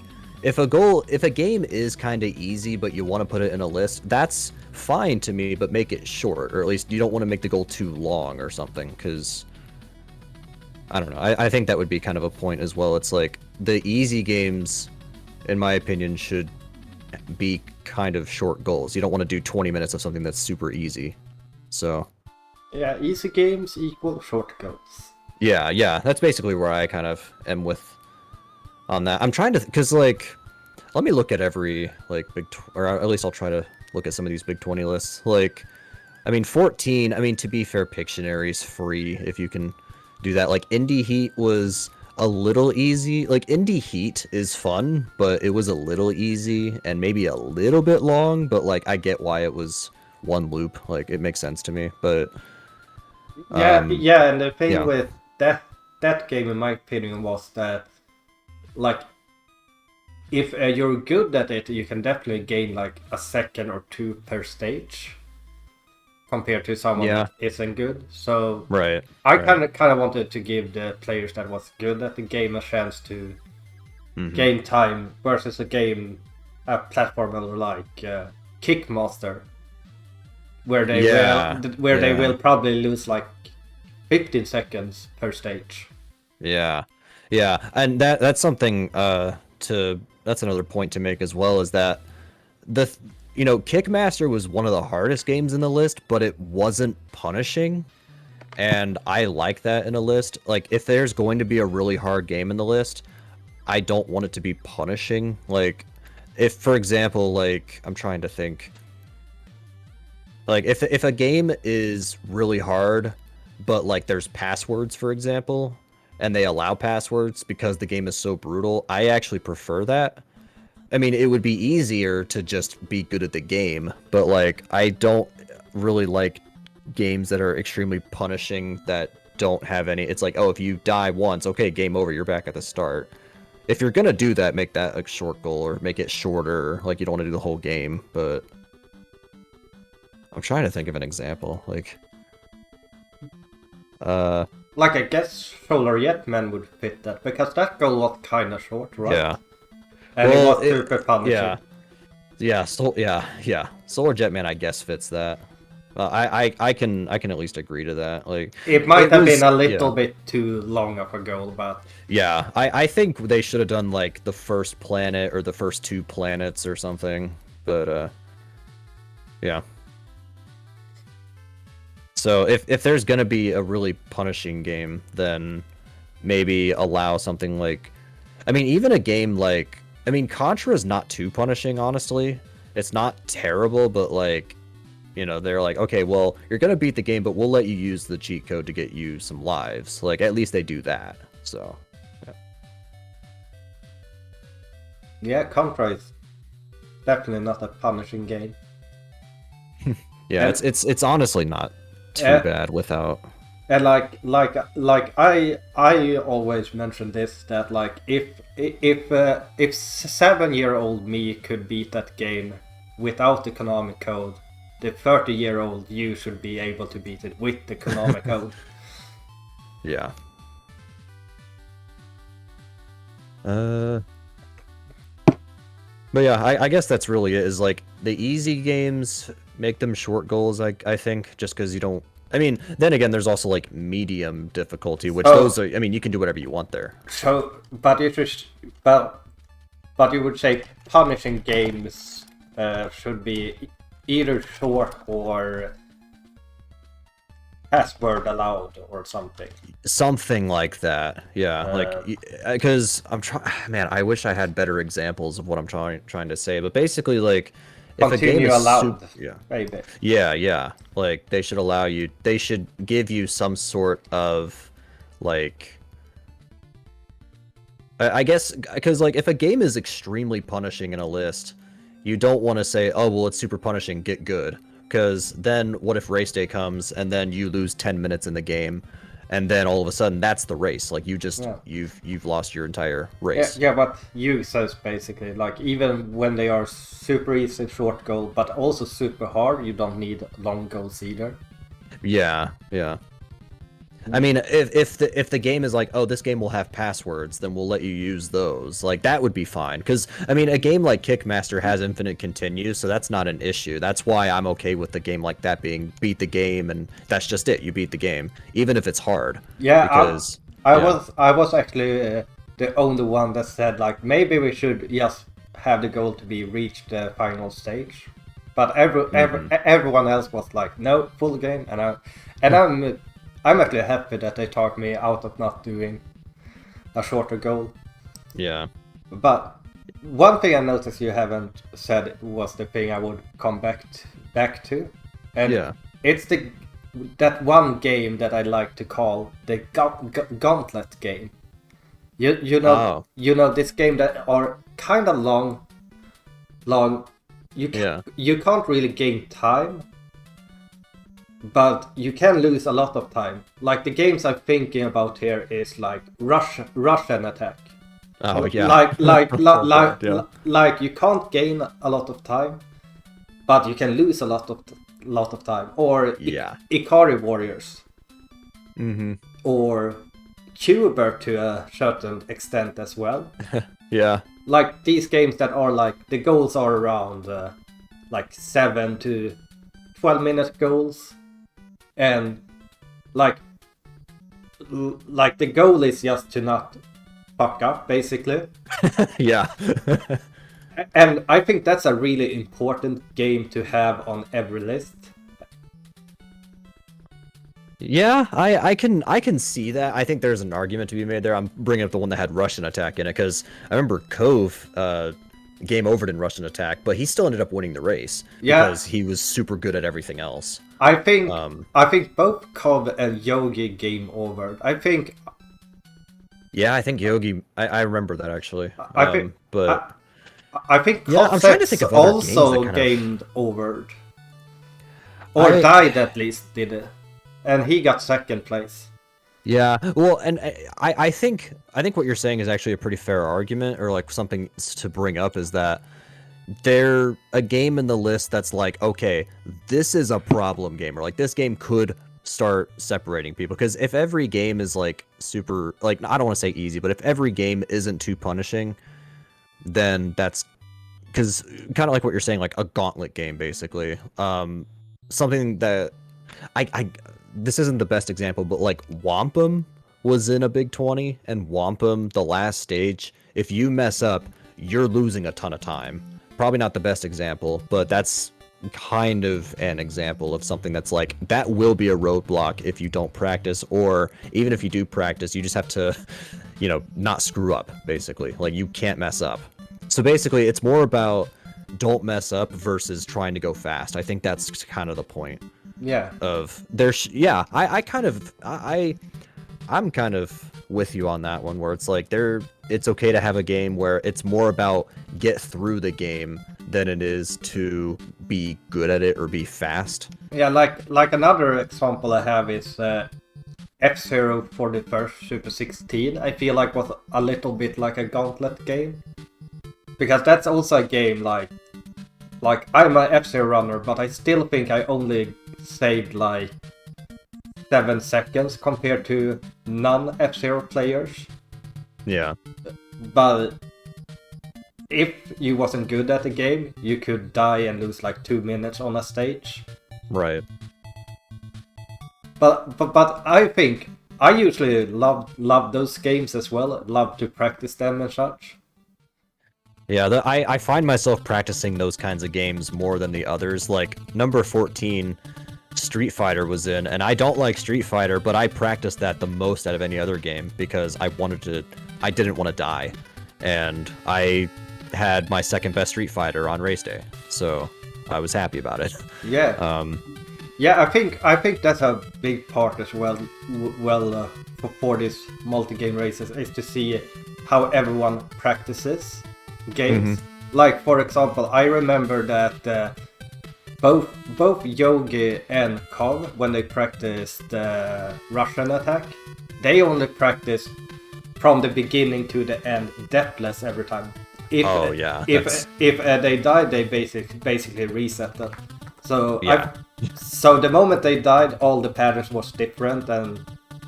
if a game is kind of easy, but you want to put it in a list, that's fine to me, but make it short, or at least you don't want to make the goal too long or something, because, I don't know, I think that would be kind of a point as well. It's like, the easy games, in my opinion, should be kind of short goals. You don't want to do 20 minutes of something that's super easy. So Yeah, easy games equal short goals. yeah, that's basically where I kind of am with on that. I'm trying to, because like, let me look at every like or at least I'll try to look at some of these big 20 lists. Like, I mean 14, I mean, to be fair, Pictionary's free if you can do that. Like Indie Heat was a little easy. Like Indie Heat is fun, but it was a little easy and maybe a little bit long, but like I get why it was one loop. Like it makes sense to me. But Yeah, and the thing yeah. with that game, in my opinion, was that like if you're good at it, you can definitely gain like a second or two per stage compared to someone Yeah. that isn't good. So Right. I Right. kind of wanted to give the players that was good at the game a chance to Hmm. gain time versus a platformer like Kickmaster, where they Yeah. will probably lose like 15 seconds per stage. Yeah. Yeah. And that's something that's another point to make as well, is that Kickmaster was one of the hardest games in the list, but it wasn't punishing. And I like that in a list. Like if there's going to be a really hard game in the list, I don't want it to be punishing. Like if, for example, like I'm trying to think, like if a game is really hard, but like there's passwords, for example, and they allow passwords because the game is so brutal, I actually prefer that. I mean, it would be easier to just be good at the game, but like I don't really like games that are extremely punishing that don't have any. It's like, oh, if you die once, okay, game over, you're back at the start. If you're gonna do that, make that a short goal or make it shorter. Like you don't want to do the whole game, but I'm trying to think of an example. Like, like I guess Solar Jetman would fit that because that goal was kind of short, right? Yeah. And Well, it was super punishing. Yeah. Solar Jetman, I guess, fits that. I can at least agree to that. Like, It might it have been was, a little yeah. bit too long of a goal, but Yeah, I think they should have done like the first planet or the first 2 planets or something. But yeah. So if there's gonna be a really punishing game, then maybe allow something like, I mean, even a game like, I mean, Contra is not too punishing, honestly. It's not terrible, but like, you know, they're like, okay, well, you're gonna beat the game, but we'll let you use the cheat code to get you some lives. Like, at least they do that. So. yeah, Contra is definitely not a punishing game. Yeah, And- it's honestly not too Yeah. bad without. And like I always mention this that like if 7-year-old me could beat that game without the Konami code, the 30-year-old you should be able to beat it with the Konami code. Yeah. But yeah, I guess that's really it. Is like the easy games, make them short goals. I think just because you don't. I mean, then again, there's also like medium difficulty, which those are. I mean, you can do whatever you want there. So, but it is, but you would say punishing games should be either short or password allowed or something. Something like that. Yeah, like because I'm trying. Man, I wish I had better examples of what I'm trying to say. But basically, like if a game Continue is allowed, yeah. maybe. Yeah. Like they should allow you. They should give you some sort of, like, I guess, because like if a game is extremely punishing in a list, you don't want to say, oh well, it's super punishing, get good. Because then what if race day comes and then you lose 10 minutes in the game, and then all of a sudden that's the race. Like you just you've lost your entire race. Yeah, but users basically like even when they are super easy short goal, but also super hard, you don't need long goals either. Yeah. I mean, if the game is like, oh, this game will have passwords, then we'll let you use those. Like that would be fine, because I mean, a game like Kickmaster has infinite continues, so that's not an issue. That's why I'm okay with the game like that being beat the game, and that's just it. You beat the game, even if it's hard. Yeah, because I was actually the only one that said like maybe we should just have the goal to be reached the final stage, but everyone else was like no full game, and I'm actually happy that they talked me out of not doing a shorter goal. Yeah. But one thing I noticed you haven't said was the thing I would come back to, and it's that one game that I like to call the Gauntlet game. You know this game that are kind of long. You can't really gain time. But you can lose a lot of time. Like the games I'm thinking about here is like Russian Attack. Oh yeah. Like you can't gain a lot of time, but you can lose a lot of time. Or Ikari Warriors. Or Cuber to a certain extent as well. Yeah. Like these games that are like the goals are around like 7 to 12-minute goals. And like the goal is just to not fuck up, basically. Yeah. And I think that's a really important game to have on every list. Yeah, I can see that. I think there's an argument to be made there. I'm bringing up the one that had Russian Attack in it because I remember Cove game overed in Russian Attack, but he still ended up winning the race because he was super good at everything else. I think both Cove and Yogi game over. I think Yogi. I remember that actually. I think I'm trying to think of other also games gamed over, or died at least, did it, and he got second place. Yeah, well, and I think what you're saying is actually a pretty fair argument, or like something to bring up is that they're a game in the list that's like, okay, this is a problem game, or like this game could start separating people. Because if every game is like super, like, I don't want to say easy, but if every game isn't too punishing, then that's because kind of like what you're saying, like a gauntlet game, basically. Something that I this isn't the best example, but like Wampum was in a Big 20, and Wampum, the last stage, if you mess up, you're losing a ton of time. Probably not the best example, but that's kind of an example of something that's like, that will be a roadblock if you don't practice, or even if you do practice, you just have to, you know, not screw up, basically. Like, you can't mess up. So basically, it's more about don't mess up versus trying to go fast. I think that's kind of the point. Yeah. Of there's I'm kind of with you on that one, where it's like it's okay to have a game where it's more about get through the game than it is to be good at it or be fast. Yeah, like another example I have is F-Zero for the first Super 16. I feel like was a little bit like a gauntlet game, because that's also a game like I'm an F-Zero runner, but I still think I only saved like 7 seconds compared to non-F-Zero players. Yeah. But if you wasn't good at the game, you could die and lose like 2 minutes on a stage. Right. But I think I usually love those games as well. Love to practice them and such. Yeah, I find myself practicing those kinds of games more than the others. Like, number 14, Street Fighter was in, and I don't like Street Fighter, but I practiced that the most out of any other game because I didn't want to die. And I had my second best Street Fighter on race day, so I was happy about it. Yeah. Yeah, I think that's a big part as well. For these multi-game races is to see how everyone practices games. Like, for example, I remember that both Yogi and Kov, when they practiced the Russian attack, they only practiced from the beginning to the end, deathless every time. If they died, they basically reset them. So yeah. So the moment they died, all the patterns was different, and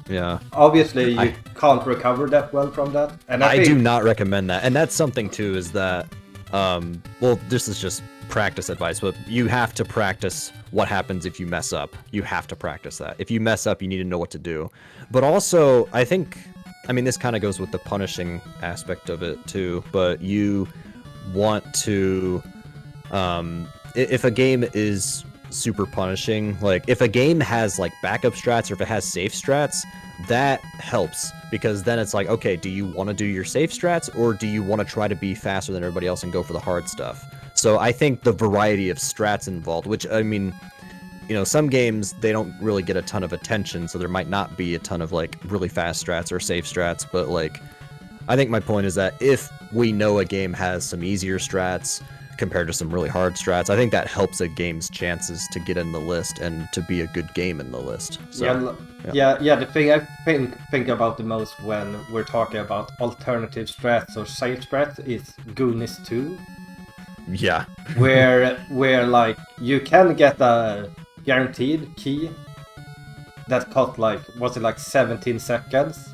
yeah, obviously you can't recover that well from that. And I do not recommend that. And that's something too, is that well, this is just practice advice, but you have to practice what happens if you mess up. You have to practice that. If you mess up, you need to know what to do. But also, I mean, this kind of goes with the punishing aspect of it too, but you want to, if a game is super punishing, like if a game has like backup strats or if it has safe strats, that helps, because then it's like, okay, do you want to do your safe strats or do you want to try to be faster than everybody else and go for the hard stuff? So I think the variety of strats involved, which, I mean, you know, some games, they don't really get a ton of attention, so there might not be a ton of like really fast strats or safe strats, but like, I think my point is that if we know a game has some easier strats compared to some really hard strats, I think that helps a game's chances to get in the list and to be a good game in the list. So, yeah. The thing I think about the most when we're talking about alternative strats or safe strats is Goonies 2. Yeah. where like you can get a guaranteed key that cost like, was it like 17 seconds?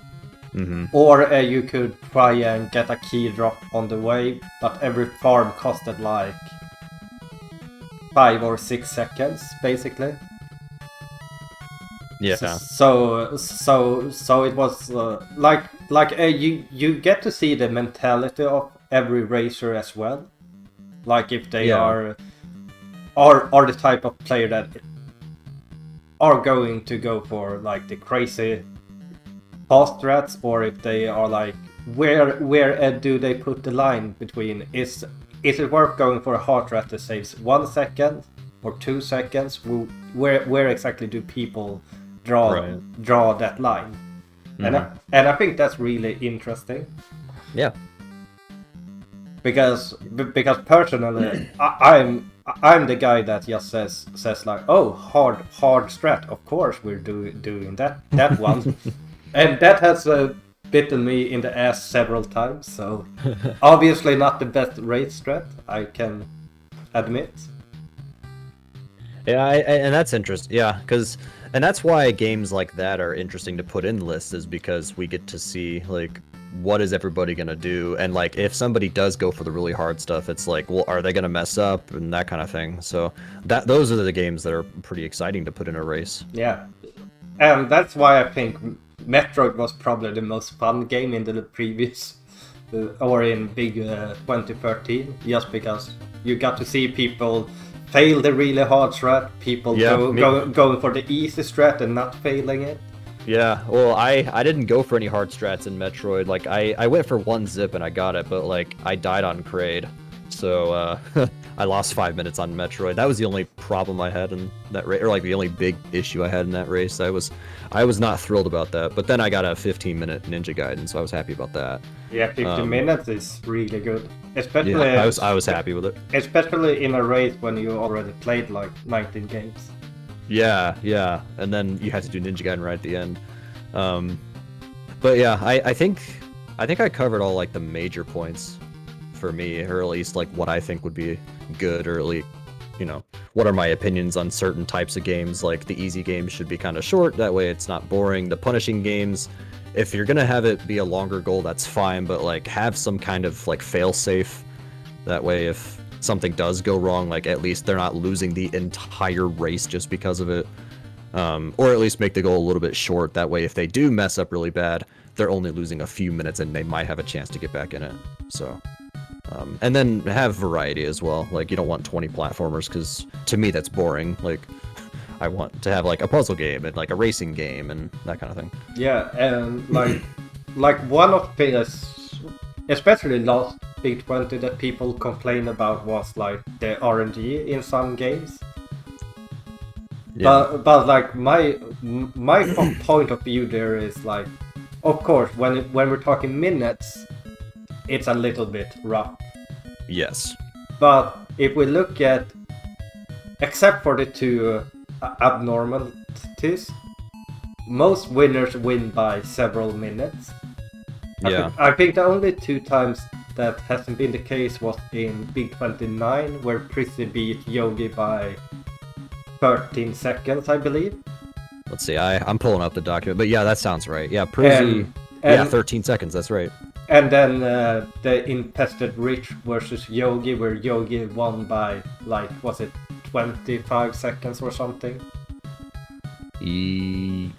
Or you could try and get a key drop on the way, but every farm costed like 5 or 6 seconds, basically. Yeah. So it was you get to see the mentality of every racer as well. Like if they are the type of player that are going to go for like the crazy fast strats, or if they are like, where do they put the line between, is it worth going for a hard strat that saves 1 second or 2 seconds? Where exactly do people draw that line? And I think that's really interesting. Yeah. Because personally, I'm the guy that just says like, oh, hard strat, of course we're doing that one. And that has bitten me in the ass several times, so obviously not the best race strat, I can admit. Yeah, and that's interesting. Yeah, because And that's why games like that are interesting to put in lists, is because we get to see, like, what is everybody gonna do, and like if somebody does go for the really hard stuff, it's like, well, are they gonna mess up and that kind of thing. So those are the games that are pretty exciting to put in a race. Yeah, and that's why I think Metroid was probably the most fun game in the previous or in Big 2013, just because you got to see people fail the really hard strat, people going for the easy strat and not failing it. Yeah, well, I didn't go for any hard strats in Metroid. Like, I went for one zip and I got it, but, like, I died on Kraid. So, I lost 5 minutes on Metroid. That was the only problem I had in that race, or, like, the only big issue I had in that race. I was not thrilled about that. But then I got a 15-minute Ninja Gaiden, so I was happy about that. Yeah, 15 minutes is really good. Especially... Yeah, I was happy with it. Especially in a race when you already played, like, 19 games. Yeah, and then you had to do Ninja Gaiden right at the end. But yeah, I think I covered all, like, the major points for me, or at least, like, what I think would be good, or at least, you know, what are my opinions on certain types of games. Like, the easy games should be kind of short, that way it's not boring. The punishing games, if you're gonna have it be a longer goal, that's fine, but, like, have some kind of, like, fail-safe, that way if something does go wrong, like, at least they're not losing the entire race just because of it. Or at least make the goal a little bit short, that way if they do mess up really bad, they're only losing a few minutes and they might have a chance to get back in it. So, and then have variety as well. Like, you don't want 20 platformers, because to me that's boring. Like, I want to have, like, a puzzle game and, like, a racing game and that kind of thing. Yeah, and like one of the, especially last Big 20 that people complain about was, like, the RNG in some games. Yeah. But like my point of view there is, like, of course when we're talking minutes, it's a little bit rough. Yes. But if we look at, except for the two abnormalities, most winners win by several minutes. Yeah. I think the only two times that hasn't been the case was in Big 29, where Prissy beat Yogi by 13 seconds, I believe. Let's see, I'm pulling up the document, but yeah, that sounds right. Yeah, Prizzy, yeah, 13 seconds, that's right. And then the Infested Rich versus Yogi, where Yogi won by, like, was it 25 seconds or something?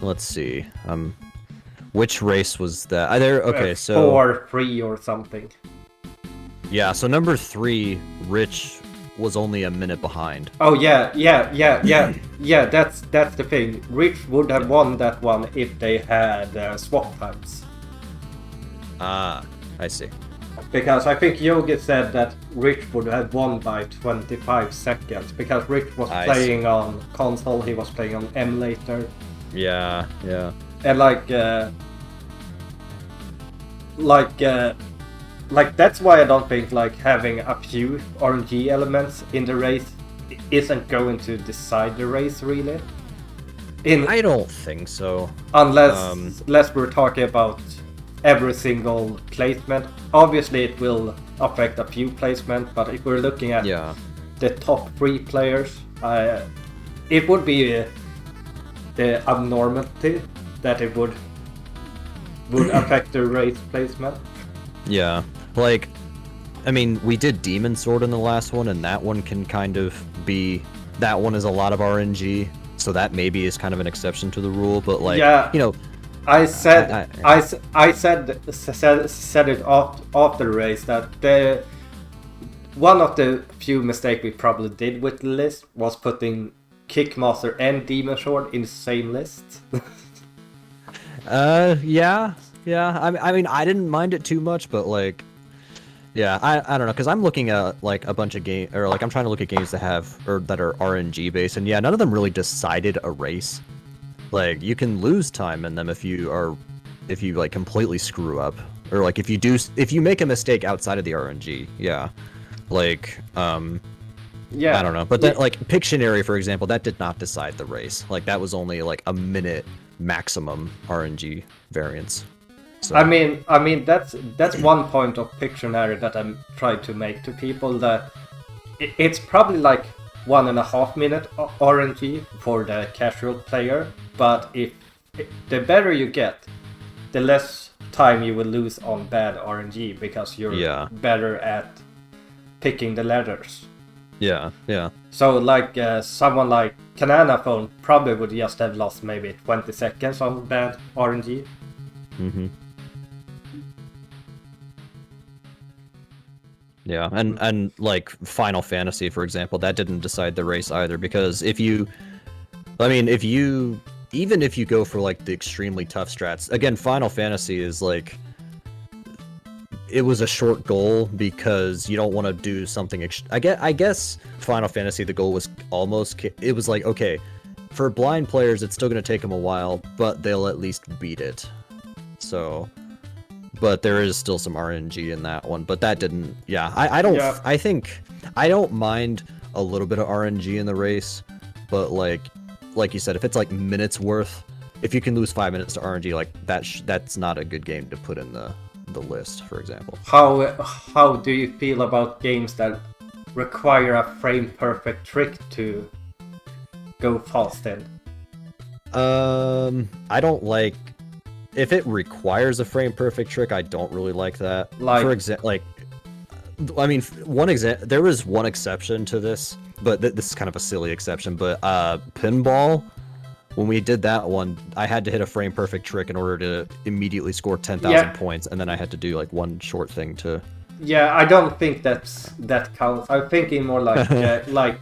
Let's see, which race was that? Okay, so 4-3 or something. Yeah, so number 3, Rich, was only a minute behind. Oh yeah, that's the thing. Rich would have won that one if they had swap times. Ah, I see. Because I think Yogi said that Rich would have won by 25 seconds, because Rich was playing on console, he was playing on emulator. Yeah. And like that's why I don't think, like, having a few RNG elements in the race isn't going to decide the race, really. I don't think so. Unless we're talking about every single placement. Obviously it will affect a few placements, but if we're looking at the top 3 players, it would be the abnormality that it would affect the race placement. Yeah, like, I mean, we did Demon Sword in the last one, and that one can kind of be, that one is a lot of RNG, so that maybe is kind of an exception to the rule, but, like, you know, I said it off the race that one of the few mistakes we probably did with the list was putting Kickmaster and Demon Sword in the same list. Yeah, I mean, I didn't mind it too much, but, like, yeah, I don't know, because I'm looking at, like, a bunch of games, or, like, I'm trying to look at games that have, or that are RNG based, and yeah, none of them really decided a race. Like, you can lose time in them if you like completely screw up, or like if you make a mistake outside of the RNG, yeah, like, yeah, I don't know, but that, like, Pictionary, for example, that did not decide the race. Like, that was only like a minute maximum RNG variance. So. I mean that's one point of Pictionary that I'm trying to make to people, that it's probably like 1.5 minute RNG for the casual player, but if the better you get, the less time you will lose on bad RNG because you're better at picking the letters. Yeah. So like someone like Canana Phone probably would just have lost maybe 20 seconds on bad RNG. Mm-hmm. Yeah, and like Final Fantasy, for example, that didn't decide the race either, because even if you go for like the extremely tough strats, again, Final Fantasy is like, it was a short goal because you don't want to do something. I guess Final Fantasy, the goal was it was like, okay, for blind players, it's still going to take them a while, but they'll at least beat it. So, but there is still some RNG in that one, but that didn't. Yeah, I don't. Yeah. I think I don't mind a little bit of RNG in the race, but like you said, if it's like minutes worth, if you can lose 5 minutes to RNG, like that's not a good game to put in the list, for example. How do you feel about games that require a frame perfect trick to go fast in? I don't like, if it requires a frame perfect trick, I don't really like that. Like, for example, like, I mean, there was one exception to this, but this is kind of a silly exception, but pinball, when we did that one, I had to hit a frame perfect trick in order to immediately score 10,000 points, and then I had to do like one short thing to... Yeah, I don't think that counts. I'm thinking more like like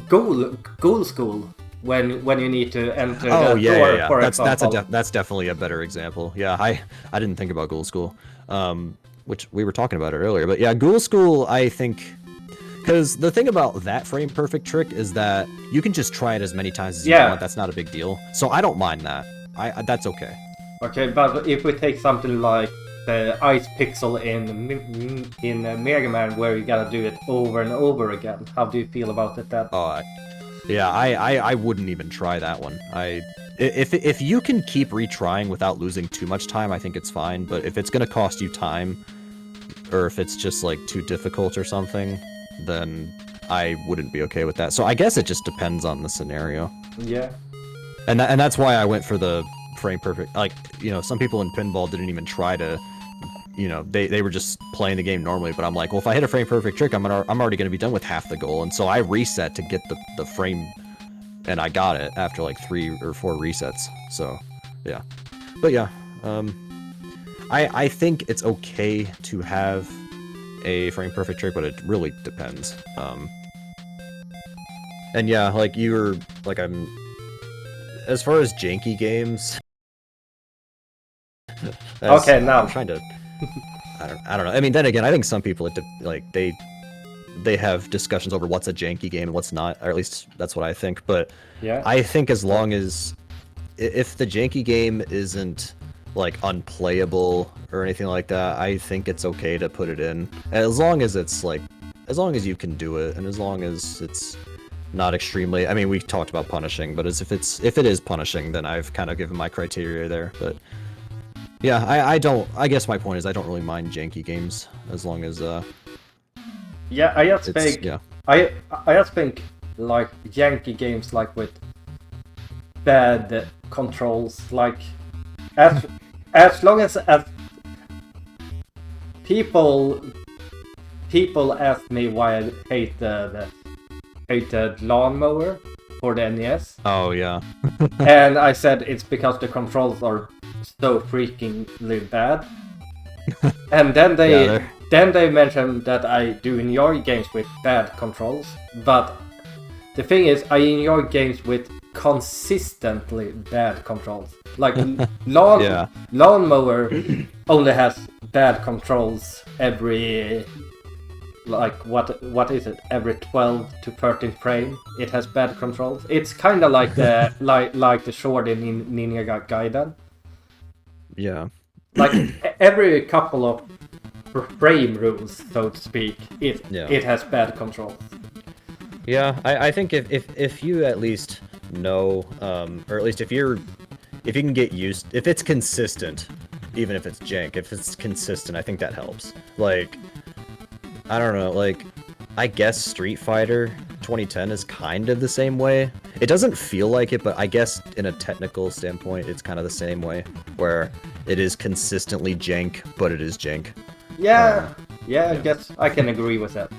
Ghoul School, when you need to enter the door, for example. That's definitely a better example. Yeah, I didn't think about Ghoul School, which we were talking about it earlier, but yeah, Ghoul School, I think... Because the thing about that frame perfect trick is that you can just try it as many times as you want. That's not a big deal. So I don't mind that. That's okay. Okay, but if we take something like the Ice Pixel in Mega Man, where you gotta do it over and over again, how do you feel about it then? Yeah, I wouldn't even try that one. If you can keep retrying without losing too much time, I think it's fine. But if it's gonna cost you time, or if it's just like too difficult or something, then I wouldn't be okay with that. So I guess it just depends on the scenario. Yeah. And that's why I went for the frame perfect. Like, you know, some people in pinball didn't even try to, you know, they were just playing the game normally, but I'm like, well, if I hit a frame perfect trick, I'm already going to be done with half the goal. And so I reset to get the frame, and I got it after like 3 or 4 resets. So, yeah. But yeah, I think it's okay to have a frame perfect trick, but it really depends. And yeah, like as far as janky games. Okay, now I'm trying to. I don't know. I mean, then again, I think some people they have discussions over what's a janky game and what's not, or at least that's what I think. But yeah, I think as long as if the janky game isn't like unplayable or anything like that, I think it's okay to put it in, as long as it's like, as long as you can do it, and as long as it's not extremely. I mean, we talked about punishing, but if it is punishing, then I've kind of given my criteria there. But yeah, I don't. I guess my point is I don't really mind janky games as long as yeah, I just think I just think like janky games like with bad controls, like as long as people ask me why I hate the lawnmower for the NES. Oh yeah. And I said it's because the controls are so freakingly bad. And then they mentioned that I do enjoy games with bad controls, but the thing is, I enjoy games with consistently bad controls. Like lawnmower only has bad controls every, like, what is it? Every 12 to 13 frame, it has bad controls. It's kind of like the like the sword in Ninja Gaiden. Yeah. Like every couple of frame rules, so to speak, it has bad controls. Yeah, I think if you at least know, or at least if you can get used, if it's consistent, even if it's jank, if it's consistent, I think that helps. Like, I don't know, like, I guess Street Fighter 2010 is kind of the same way. It doesn't feel like it, but I guess in a technical standpoint, it's kind of the same way, where it is consistently jank, but it is jank. Yeah, I guess I can agree with that.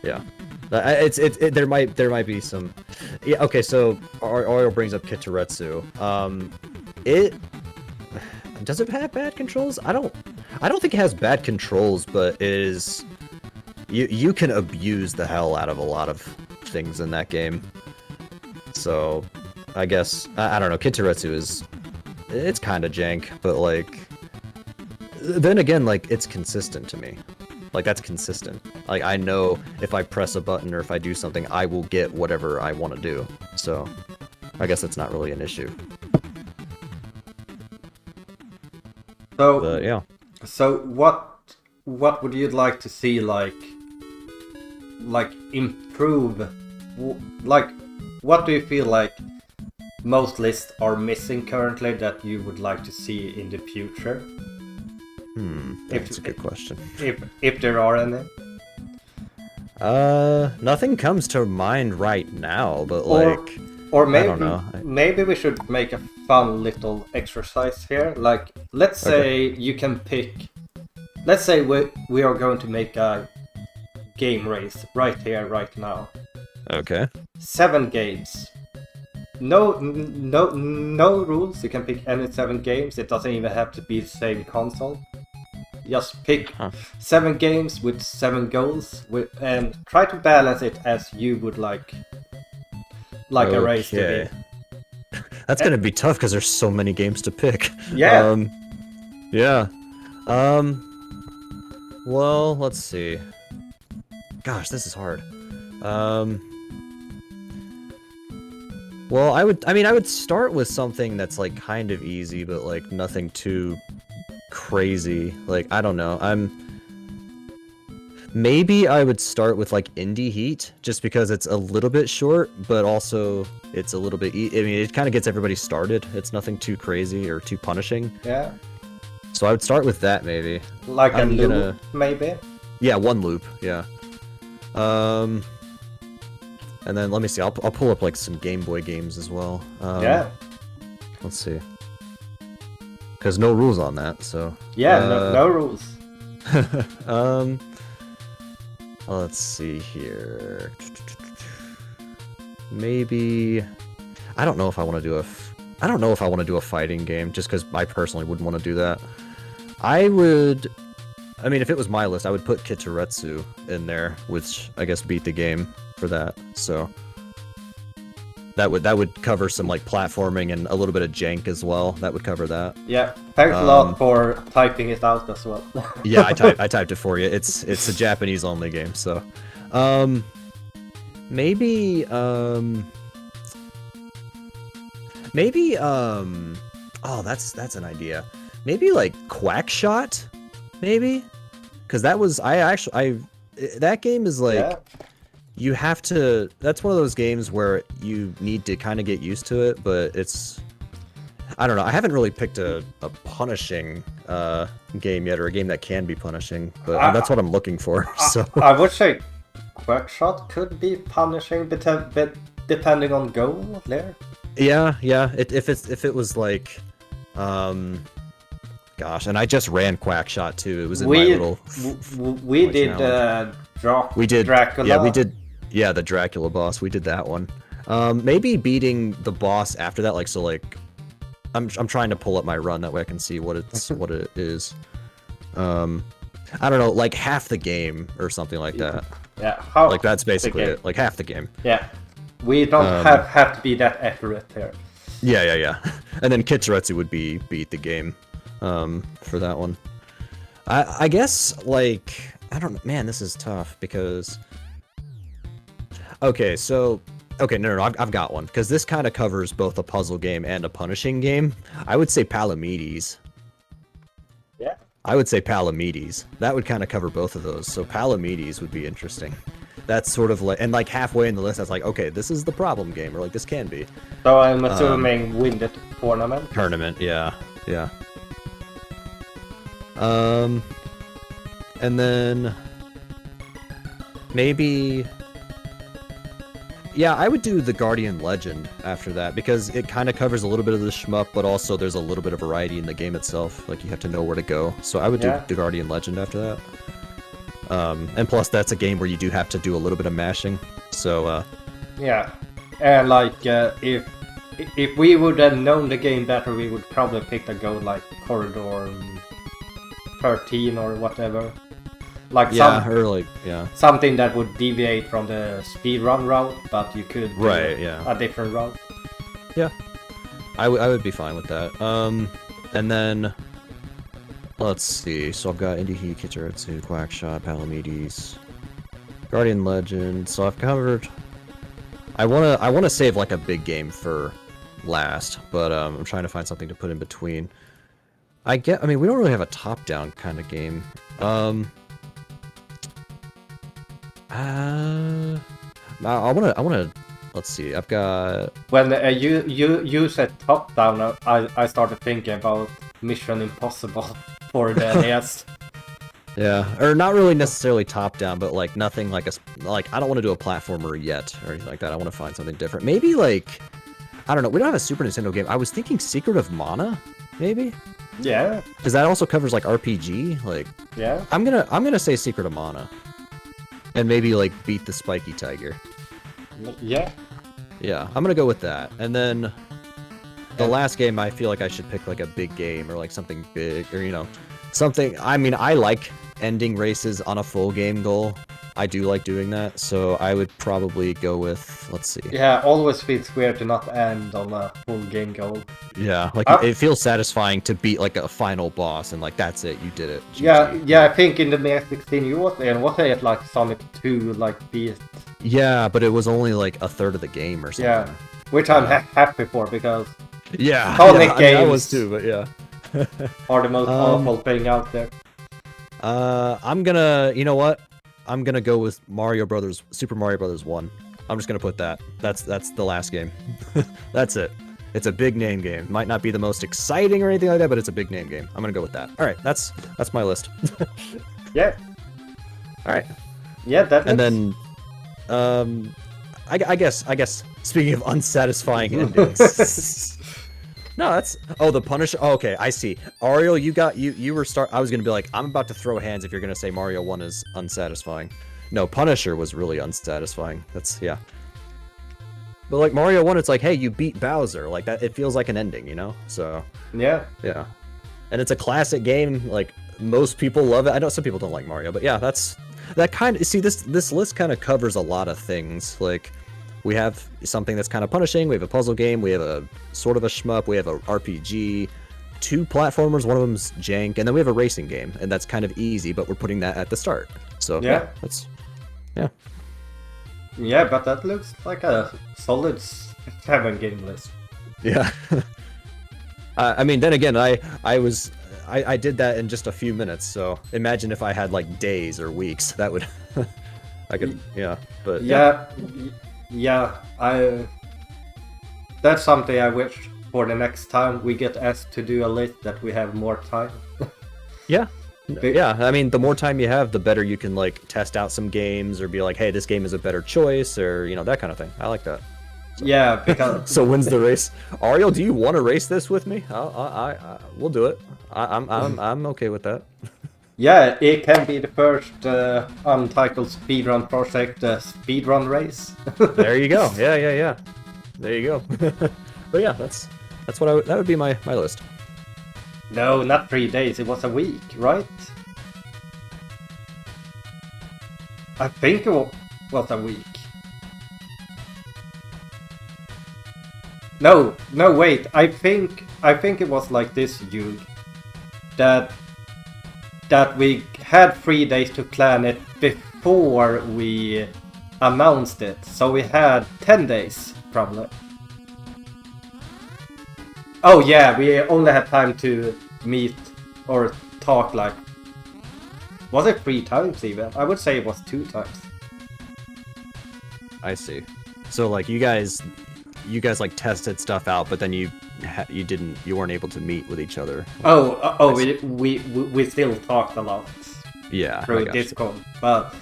Yeah, there might be some. Yeah, okay. So Oil brings up Kitaretsu. It does it have bad controls? I don't think it has bad controls, but it is. You can abuse the hell out of a lot of things in that game. So, I guess I don't know. Kitaretsu it's kind of jank, but like, then again, like it's consistent to me. Like that's consistent. Like I know if I press a button or if I do something, I will get whatever I want to do. So, I guess it's not really an issue. So But, yeah. So what would you like to see like improve? Like what do you feel like most lists are missing currently that you would like to see in the future? That's a good question. If there are any. Nothing comes to mind right now, but or maybe, I don't know. Maybe we should make a fun little exercise here. Like, let's say you can pick. Let's say we are going to make a game race right here, right now. Okay. 7 games. No rules. You can pick any 7 games. It doesn't even have to be the same console. Just pick 7 games with 7 goals, and try to balance it as you would like a race to be. That's gonna be tough because there's so many games to pick. Yeah. Yeah. Well, let's see. Gosh, this is hard. Well, I would start with something that's like kind of easy, but like nothing too crazy. Like, I don't know. Maybe I would start with like Indie Heat, just because it's a little bit short, but also it's a little bit. I mean, it kind of gets everybody started. It's nothing too crazy or too punishing. Yeah. So I would start with that maybe. Like a loop, maybe. Yeah, 1 loop. Yeah. And then let me see. I'll pull up like some Game Boy games as well. Yeah. Let's see. Because no rules on that, so. Yeah, no rules. Let's see here. Maybe. I don't know if I want to do I don't know if I want to do a fighting game, just because I personally wouldn't want to do that. I mean, if it was my list, I would put Kitaretsu in there, which I guess beat the game for that. So that would cover some like platforming and a little bit of jank as well. That would cover that. Yeah, thanks a lot for typing it out as well. Yeah, I typed it for you. It's a Japanese only game, so maybe oh, that's an idea. Maybe like Quackshot, maybe, because that was that game is like. Yeah. You have to. That's one of those games where you need to kind of get used to it, but it's. I don't know. I haven't really picked a punishing game yet, or a game that can be punishing, but that's what I'm looking for. So I would say Quackshot could be punishing, but depending on goal there. Yeah. If it was like, gosh, and I just ran Quackshot too. It was in my little. We did Dracula. Yeah, we did. Yeah, the Dracula boss. We did that one. Maybe beating the boss after that. Like, so like, I'm trying to pull up my run, that way I can see what it is. I don't know, like half the game or something like that. Yeah, like that's basically it. Like half the game. Yeah, we don't have to be that accurate here. Yeah. And then Kitaretsu would beat the game for that one. I guess, like, I don't know, man, this is tough because okay, no, I've got one, because this kind of covers both a puzzle game and a punishing game. I would say Palamedes. Yeah. I would say Palamedes. That would kind of cover both of those. So Palamedes would be interesting. That's sort of like, and like halfway in the list, I was like, okay, this is the problem game, or like this can be. So I'm assuming win the tournament. Tournament, yeah. And then maybe Yeah, I would do the Guardian Legend after that, because it kind of covers a little bit of the shmup, but also there's a little bit of variety in the game itself. Like, you have to know where to go. So I would do the Guardian Legend after that. And plus, that's a game where you do have to do a little bit of mashing. So, yeah. And like, if we would have known the game better, we would probably pick a go like Corridor 13 or whatever. Like something that would deviate from the speedrun route, but you could do a different route. Yeah, I would be fine with that. And then let's see. So I've got Indie Heat, Kitcheritsu, Quackshot, Palamedes, Guardian Legend. So I've covered. I wanna save like a big game for last, but I'm trying to find something to put in between. I mean, we don't really have a top-down kind of game. I wanna. Let's see. I've got. When you said top down, I started thinking about Mission Impossible for the NES. Yeah, or not really necessarily top down, but like nothing like I don't want to do a platformer yet or anything like that. I want to find something different. Maybe like, I don't know. We don't have a Super Nintendo game. I was thinking Secret of Mana, maybe. Yeah. Because that also covers like RPG. Like. Yeah. I'm gonna say Secret of Mana. And maybe, like, beat the Spiky Tiger. Yeah. Yeah, I'm gonna go with that. And then the last game, I feel like I should pick, like, a big game or, like, something big or, you know, something... I mean, I like ending races on a full game goal. I do like doing that, so I would probably go with... Let's see. Yeah, always feels weird to not end on a full game goal. Yeah, like, it feels satisfying to beat, like, a final boss, and, like, that's it, you did it. GG. Yeah, I think in the NES 16 you was it like Sonic 2, like, beat... Yeah, but it was only, like, a third of the game or something. Yeah, which I'm happy for, because... Yeah, Sonic games... I was too, but yeah. are the most awful thing out there. I'm gonna... You know what? I'm gonna go with Super Mario Brothers 1. I'm just gonna put that. That's the last game. That's it. It's a big name game. Might not be the most exciting or anything like that, but it's a big name game. I'm gonna go with that. All right, that's my list. Yeah. All right. Yeah, that. And then, I guess speaking of unsatisfying endings. No, that's... Oh, the Punisher... Oh, okay, I see. Ariel, you were I was gonna be like, I'm about to throw hands if you're gonna say Mario 1 is unsatisfying. No, Punisher was really unsatisfying. That's... yeah. But, like, Mario 1, it's like, hey, you beat Bowser. Like, that... It feels like an ending, you know? So... Yeah. Yeah. And it's a classic game. Like, most people love it. I know some people don't like Mario, but yeah, that's... That kind of... See, this list kind of covers a lot of things. Like... We have something that's kind of punishing, we have a puzzle game, we have a sort of a shmup, we have a RPG, 2 platformers, one of them's jank, and then we have a racing game, and that's kind of easy, but we're putting that at the start. So yeah, that's... Yeah. Yeah, but that looks like a solid 7-game list. Yeah. I mean, then again, I did that in just a few minutes, so imagine if I had like days or weeks, that would... I could, yeah, but... Yeah, that's something I wish for the next time we get asked to do a list that we have more time. Yeah. Yeah, I mean, the more time you have, the better you can, like, test out some games or be like, hey, this game is a better choice, or, you know, that kind of thing. I like that. So. Yeah, because... So when's the race? Ariel, do you want to race this with me? We'll do it. I'm okay with that. Yeah, it can be the first untitled speedrun project, speedrun race. There you go. Yeah. There you go. But yeah, that's what that would be my list. No, not 3 days. It was a week, right? I think it was a week. No, wait. I think it was like this, Hugh. That we had 3 days to plan it before we announced it. So we had 10 days, probably. Oh yeah, we only had time to meet or talk like... Was it 3 times even? I would say it was 2 times. I see. So like you guys like tested stuff out, but then you weren't able to meet with each other. We still talked a lot. Yeah, through Discord, but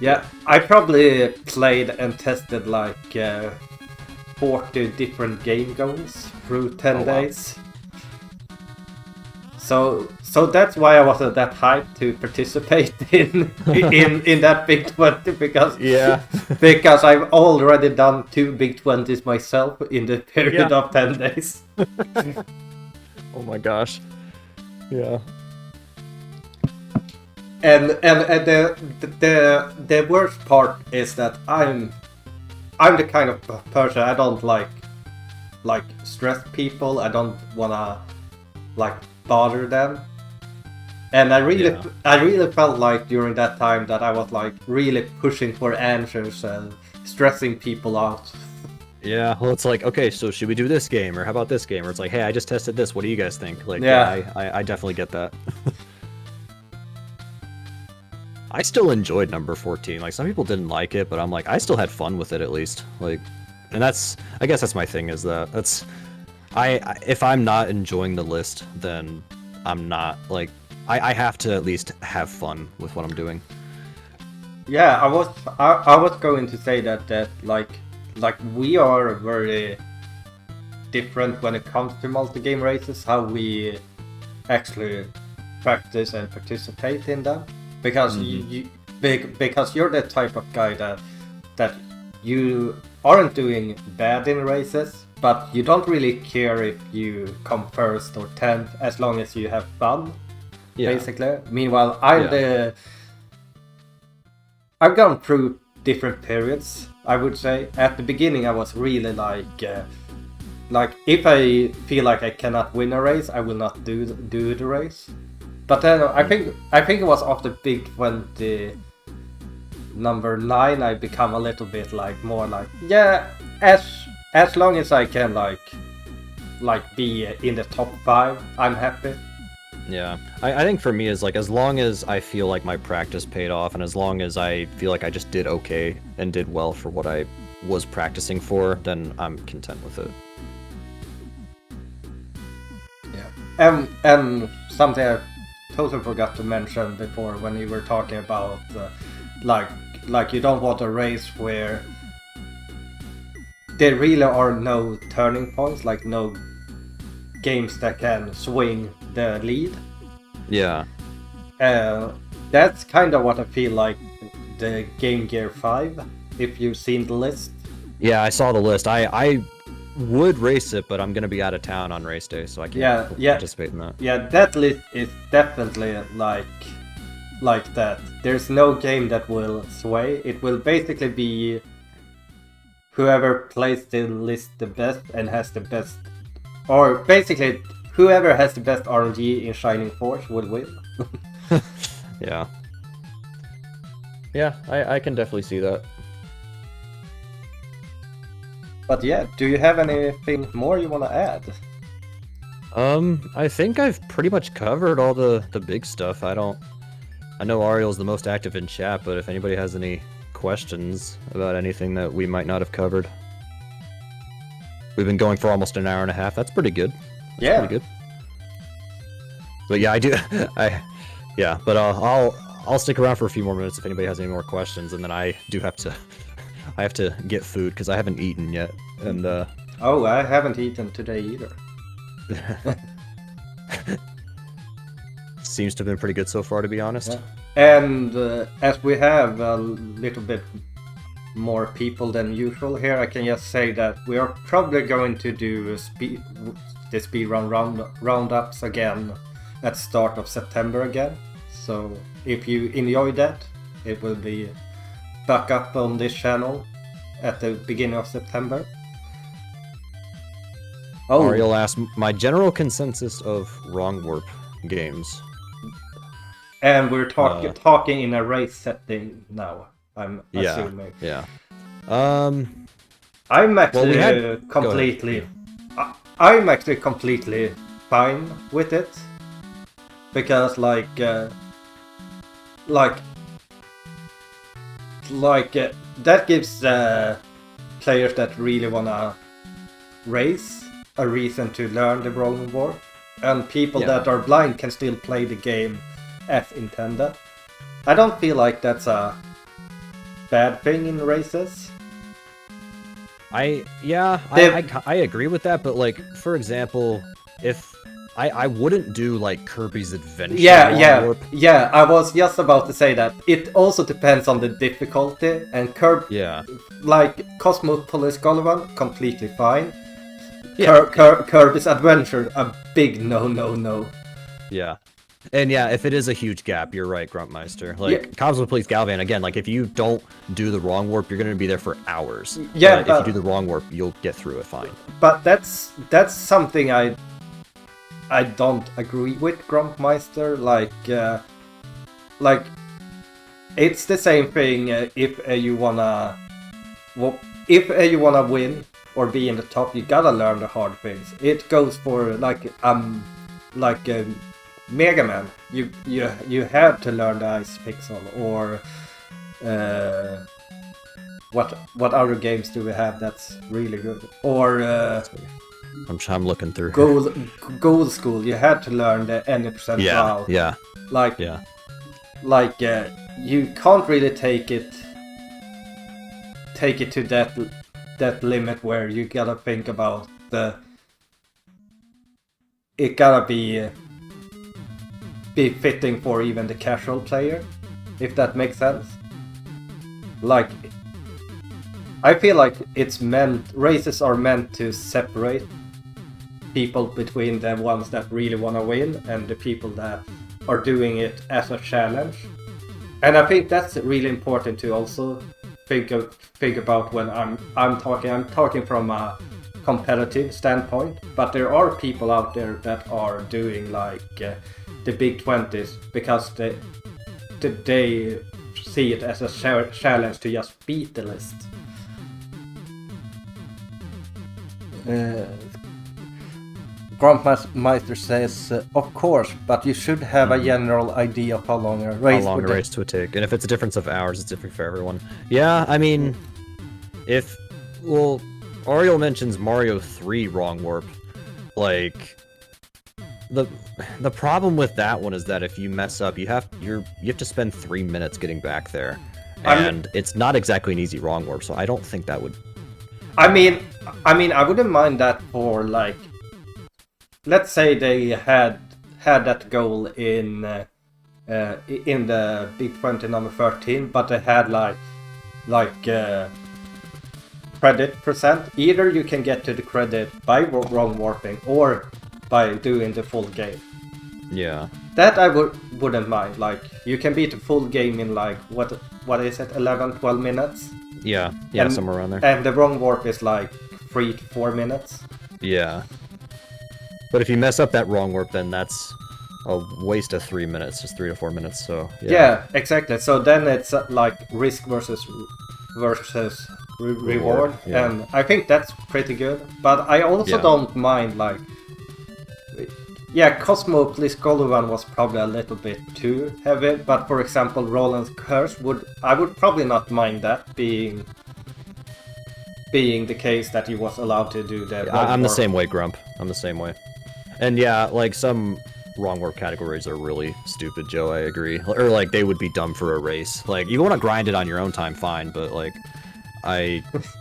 Yeah, I probably played and tested like 40 different game goals through 10 Oh, wow. days. So that's why I wasn't that hyped to participate in that Big 20 because Yeah. because I've already done 2 Big 20s myself in the period Yeah. of 10 days. Oh my gosh. Yeah. And the worst part is that I'm the kind of person I don't like stress people. I don't wanna like bother them. And I really felt like during that time that I was like really pushing for answers and stressing people out. Yeah, well, it's like, okay, so should we do this game, or how about this game? Or it's like, hey, I just tested this. What do you guys think? Like, Yeah. yeah, I definitely get that. I still enjoyed number 14. Like, some people didn't like it, but I'm like, I still had fun with it at least. Like, and I guess that's my thing is that if I'm not enjoying the list, then I'm not like, I have to at least have fun with what I'm doing. Yeah, I was going to say that like we are very different when it comes to multi-game races, how we actually practice and participate in them. Because because you're the type of guy that you aren't doing bad in races, but you don't really care if you come first or 10th as long as you have fun. Yeah. Basically. Meanwhile, I've gone through different periods. I would say at the beginning I was really like if I feel like I cannot win a race, I will not do the race. But then I think it was after Big 20 number 9 I become a little bit like more like, yeah, as long as I can like be in the top 5, I'm happy. Yeah, I think for me is like, as long as I feel like my practice paid off, and as long as I feel like I just did okay and did well for what I was practicing for, then I'm content with it. Yeah, and something I totally forgot to mention before when you were talking about like you don't want a race where there really are no turning points, like no games that can swing the lead. Yeah. That's kind of what I feel like the Game Gear 5, if you've seen the list. Yeah, I saw the list. I would race it, but I'm gonna be out of town on race day, so I can't participate in that. Yeah, that list is definitely like that. There's no game that will sway. It will basically be whoever plays the list the best and has the best, or basically whoever has the best RNG in Shining Force will win. Yeah. Yeah, I can definitely see that. But yeah, do you have anything more you want to add? I think I've pretty much covered all the big stuff. I know Ariel's the most active in chat, but if anybody has any questions about anything that we might not have covered. We've been going for almost an hour and a half. That's pretty good. Yeah. Pretty good. But yeah, but I'll stick around for a few more minutes if anybody has any more questions, and then I have to get food because I haven't eaten yet. And oh, I haven't eaten today either. Seems to have been pretty good so far, to be honest. Yeah. And as we have a little bit more people than usual here, I can just say that we are probably going to do the speedrun roundups again at start of September again. So if you enjoy that, it will be back up on this channel at the beginning of September. Oh, Ariel asked my general consensus of wrong warp games. And we're talking in a race setting now, I'm assuming. Yeah. I'm actually I'm actually completely fine with it, because that gives players that really wanna race a reason to learn the wrong warp, and people that are blind can still play the game as intended. I don't feel like that's a bad thing in races. I agree with that, but like for example, if I wouldn't do like Kirby's Adventure. Yeah. I was just about to say that. It also depends on the difficulty, and like Cosmopolis Gullivan, completely fine. Yeah. Kirby's Adventure, a big no. Yeah. And yeah, if it is a huge gap, you're right, Gruntmeister. Like, Cosmopolis Galvan, again, like, if you don't do the wrong warp, you're going to be there for hours. Yeah, but if you do the wrong warp, you'll get through it fine. But that's something I don't agree with, Gruntmeister. Like, it's the same thing if you wanna win or be in the top, you gotta learn the hard things. It goes for like Mega Man. You have to learn the Ice Pixel, or what other games do we have that's really good? Or I'm looking through. Gold School. You had to learn the any percent route. Yeah. You can't really take it to that limit where you gotta think about it gotta be fitting for even the casual player, if that makes sense. Like, I feel like races are meant to separate people between the ones that really want to win and the people that are doing it as a challenge. And I think that's really important to also think about when I'm talking from a competitive standpoint. But there are people out there that are doing like the big 20s because they see it as a challenge to just beat the list. Gruntmeister says, of course, but you should have a general idea of how long a race would take. And if it's a difference of hours, it's different for everyone. Yeah, I mean, Ariel mentions Mario 3 wrong warp. Like, the problem with that one is that if you mess up, you have to spend 3 minutes getting back there. And it's not exactly an easy wrong warp, so I don't think that would... I mean, I wouldn't mind that for, like, let's say they had that goal in the Big 20 number 13, but they had like credit percent. Either you can get to the credit by wrong warping or by doing the full game. Yeah. That I wouldn't mind. Like, you can beat the full game in like what is it, 11-12 minutes? Yeah, somewhere around there. And the wrong warp is like 3 to 4 minutes. Yeah. But if you mess up that wrong warp, then that's a waste of 3 minutes, just 3 to 4 minutes. So yeah, exactly. So then it's like risk versus reward, yeah. And I think that's pretty good. But I also don't mind like, Cosmopolis Gullivan was probably a little bit too heavy. But for example, Roland's Curse I would probably not mind that being the case that he was allowed to do that. I'm the same way, Grump. I'm the same way. And yeah, like some wrong warp categories are really stupid, Joe, I agree. Or like they would be dumb for a race. Like you want to grind it on your own time, fine, but like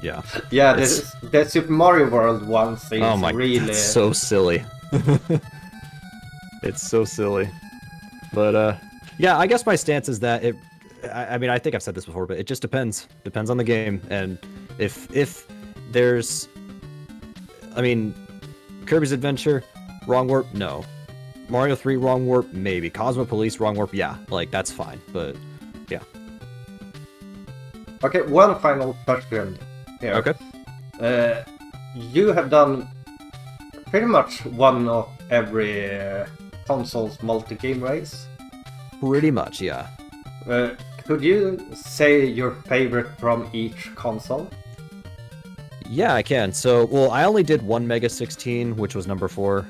yeah. The Super Mario World one seems really... It's so silly. It's so silly. But yeah, I guess my stance is that I mean, I think I've said this before, but it just depends. Depends on the game. And if there's... I mean, Kirby's Adventure, wrong warp, no. Mario 3 wrong warp, maybe. Cosmopolis wrong warp, yeah. Like, that's fine, but yeah. Okay, one final question here. Okay. You have done pretty much one of every console's multi-game race. Pretty much, yeah. Could you say your favorite from each console? Yeah, I can. So, well, I only did one Mega 16, which was number 4.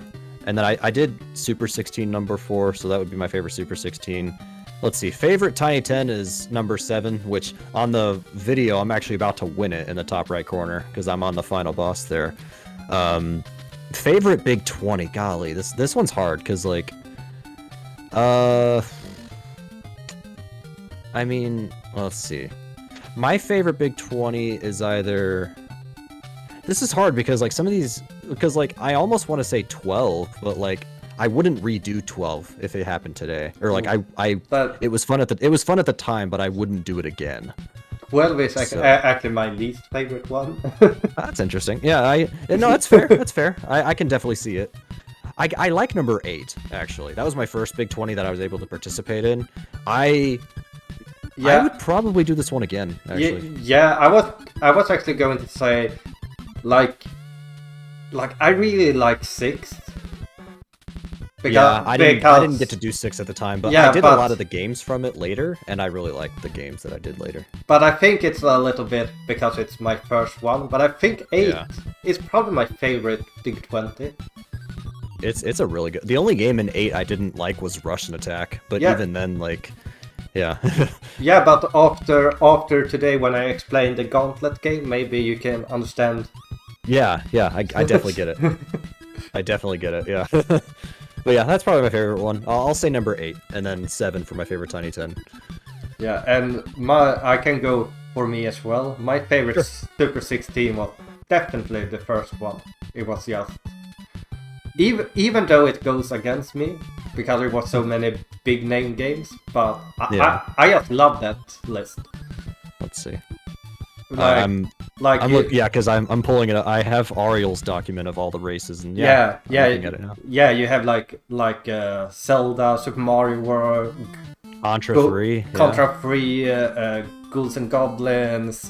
And then I did Super 16 number 4, so that would be my favorite Super 16. Let's see, favorite Tiny 10 is number 7, which on the video, I'm actually about to win it in the top right corner, because I'm on the final boss there. Favorite Big 20, golly, this one's hard, because, like, I mean, let's see. My favorite Big 20 is either... This is hard because, like, some of these... Because, like, I almost want to say 12, but, like, I wouldn't redo 12 if it happened today. Or, like, But it was fun at the time, but I wouldn't do it again. 12 is So- actually my least favorite one. That's interesting. Yeah, no, that's fair. That's fair. I can definitely see it. I like number 8, actually. That was my first Big 20 that I was able to participate in. I would probably do this one again, actually. Yeah, I was actually going to say, like I really like 6th. Yeah, I didn't get to do 6 at the time, but Yeah, I did but- a lot of the games from it later, and I really liked the games that I did later. But I think it's a little bit because it's my first one. But I think 8 Yeah. is probably my favorite Big 20. It's a really good... The only game in 8 I didn't like was Russian Attack, but Yeah. even then, like... Yeah. Yeah, but after today, when I explain the Gauntlet game, maybe you can understand. Yeah, I definitely get it. I definitely get it, yeah. But yeah, that's probably my favorite one. I'll say number 8, and then 7 for my favorite Tiny 10. Yeah, and I can go for me as well. My favorite Super 16 was definitely the first one. It was just... Even though it goes against me, because there was so many big name games, but I just love that list. Let's see. Like, Yeah, because I'm pulling it up. I have Ariel's document of all the races, and yeah, I'm looking at it now. yeah. You have like Zelda, Super Mario World, Contra 3. Contra 3, Ghouls and Goblins,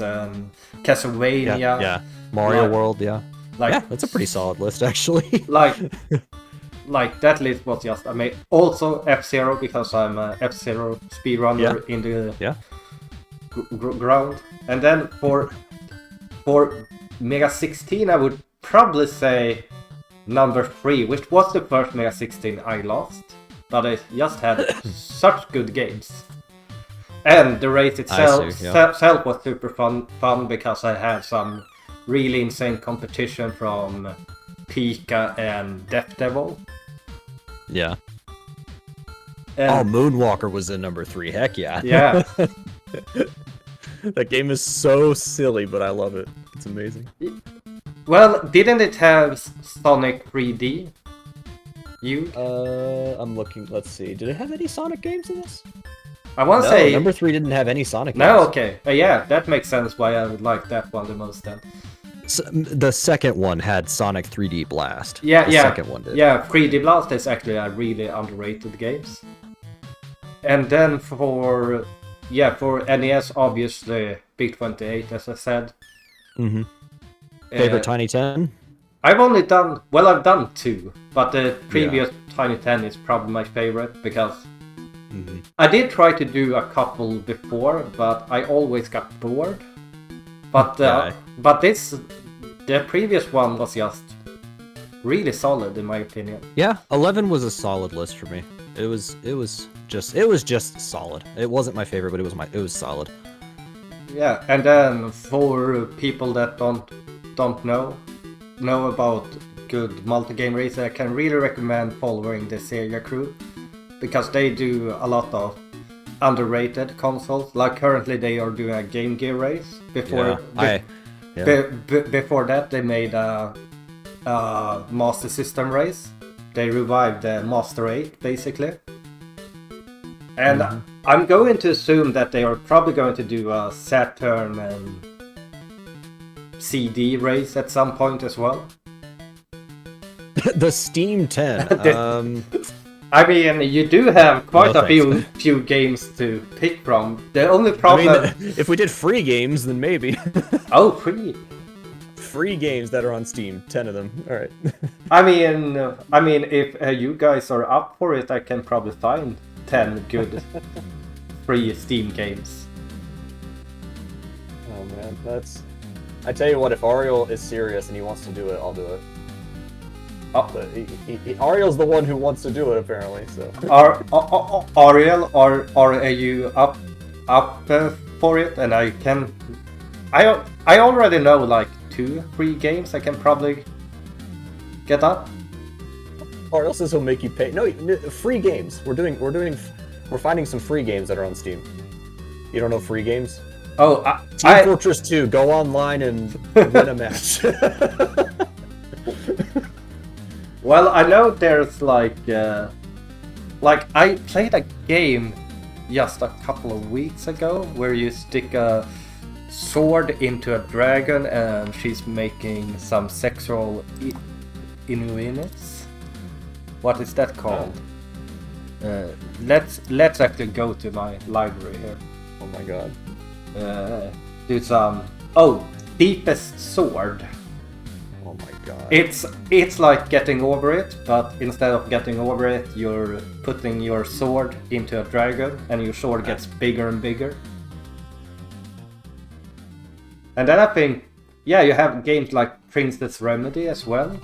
Castlevania. Yeah. Mario Like- World, yeah. Like, Yeah, that's a pretty solid list, actually. like that list was just amazing. Also F-Zero, because I'm a F-Zero speedrunner in the ground. And then for Mega 16, I would probably say number 3, which was the first Mega 16 I lost, but I just had such good games. And the race itself self was super fun because I had some really insane competition from Pika and Death Devil. Yeah. And Moonwalker was in number 3. Heck yeah. yeah. That game is so silly, but I love it. It's amazing. Well, didn't it have Sonic 3D? I'm looking. Let's see. Did it have any Sonic games in this? I want to No, say number 3 didn't have any Sonic games. no. Okay, yeah, that makes sense why I would like that one the most then. The second one had Sonic 3D Blast. Yeah, the second one did. Yeah, 3D Blast is actually a really underrated games. And then for NES, obviously Big 28, as I said. Mm-hmm. Favorite Tiny 10? I've done 2, but the previous Tiny 10 is probably my favorite because I did try to do a couple before, but I always got bored. But the previous one was just really solid in my opinion. Yeah, 11 was a solid list for me. It was just solid. It wasn't my favorite, but it was solid. Yeah, and then for people that don't know about good multi-game racing, I can really recommend following the Sega crew because they do a lot of underrated consoles. Like currently they are doing a Game Gear race. Before that they made a Master System race. They revived the Master 8 basically. And I'm going to assume that they are probably going to do a Saturn and CD race at some point as well. The Steam 10. I mean, you do have quite No, a few games to pick from. The only problem... if we did free games, then maybe. Oh, free! Free games that are on Steam, 10 of them. All right. I mean, if you guys are up for it, I can probably find 10 good free Steam games. Oh man, I tell you what, if Ariel is serious and he wants to do it, I'll do it. Oh, but Ariel's the one who wants to do it apparently. So. Ariel, are you up for it? And I can. I already know like 2 free games I can probably get up. Ariel says he'll make you pay. No, free games. We're finding some free games that are on Steam. You don't know free games? Oh, Team Fortress 2, go online and win a match. Well, I know there's like I played a game just a couple of weeks ago where you stick a sword into a dragon and she's making some sexual innuendos. What is that called? Let's actually go to my library here. Oh my god. Do some Deepest Sword. Oh my god. It's like getting over it, but instead of getting over it, you're putting your sword into a dragon and your sword gets bigger and bigger. And then I think, yeah, you have games like Princess Remedy as well.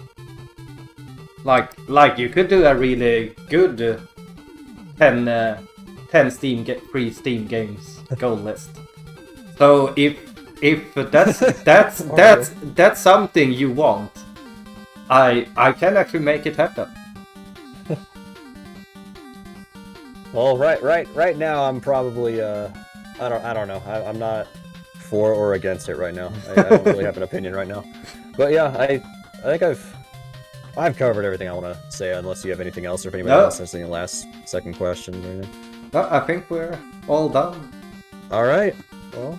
Like you could do a really good 10 free Steam games goal list. So if that's something you want, I can actually make it happen. Well, right now I'm probably I don't know. I'm not for or against it right now. I don't really have an opinion right now. But yeah, I think I've covered everything I want to say, unless you have anything else, or if anybody else has any second questions or anything. No, I think we're all done. All right. Well,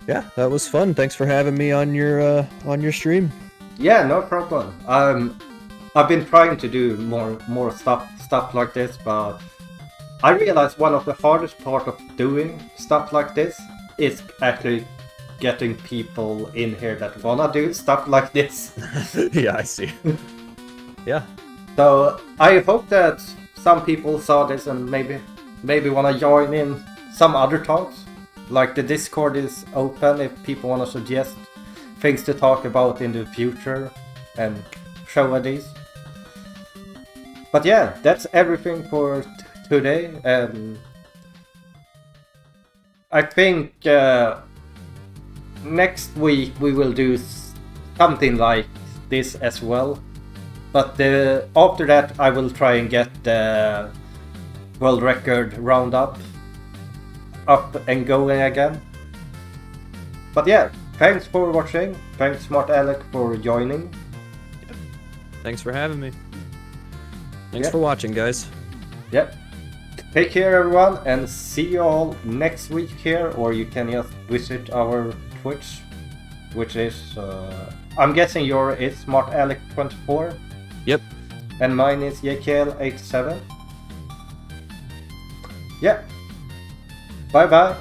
yeah, that was fun. Thanks for having me on your stream. Yeah, no problem. I've been trying to do more stuff like this, but I realized one of the hardest part of doing stuff like this is actually getting people in here that wanna do stuff like this. Yeah, I see. Yeah. So I hope that some people saw this and maybe wanna join in some other talks. Like the Discord is open if people wanna suggest things to talk about in the future and show these. But yeah, that's everything for today, and I think next week we will do something like this as well. But after that I will try and get the world record roundup up and going again. But yeah, thanks for watching. Thanks Smart Alec for joining. Thanks for having me. Thanks for watching, guys. Yep. Take care everyone, and see you all next week here, or you can just visit our Twitch, which is I'm guessing your is Smart Alec 24. Yep. And mine is JKL87. Yeah. Bye bye.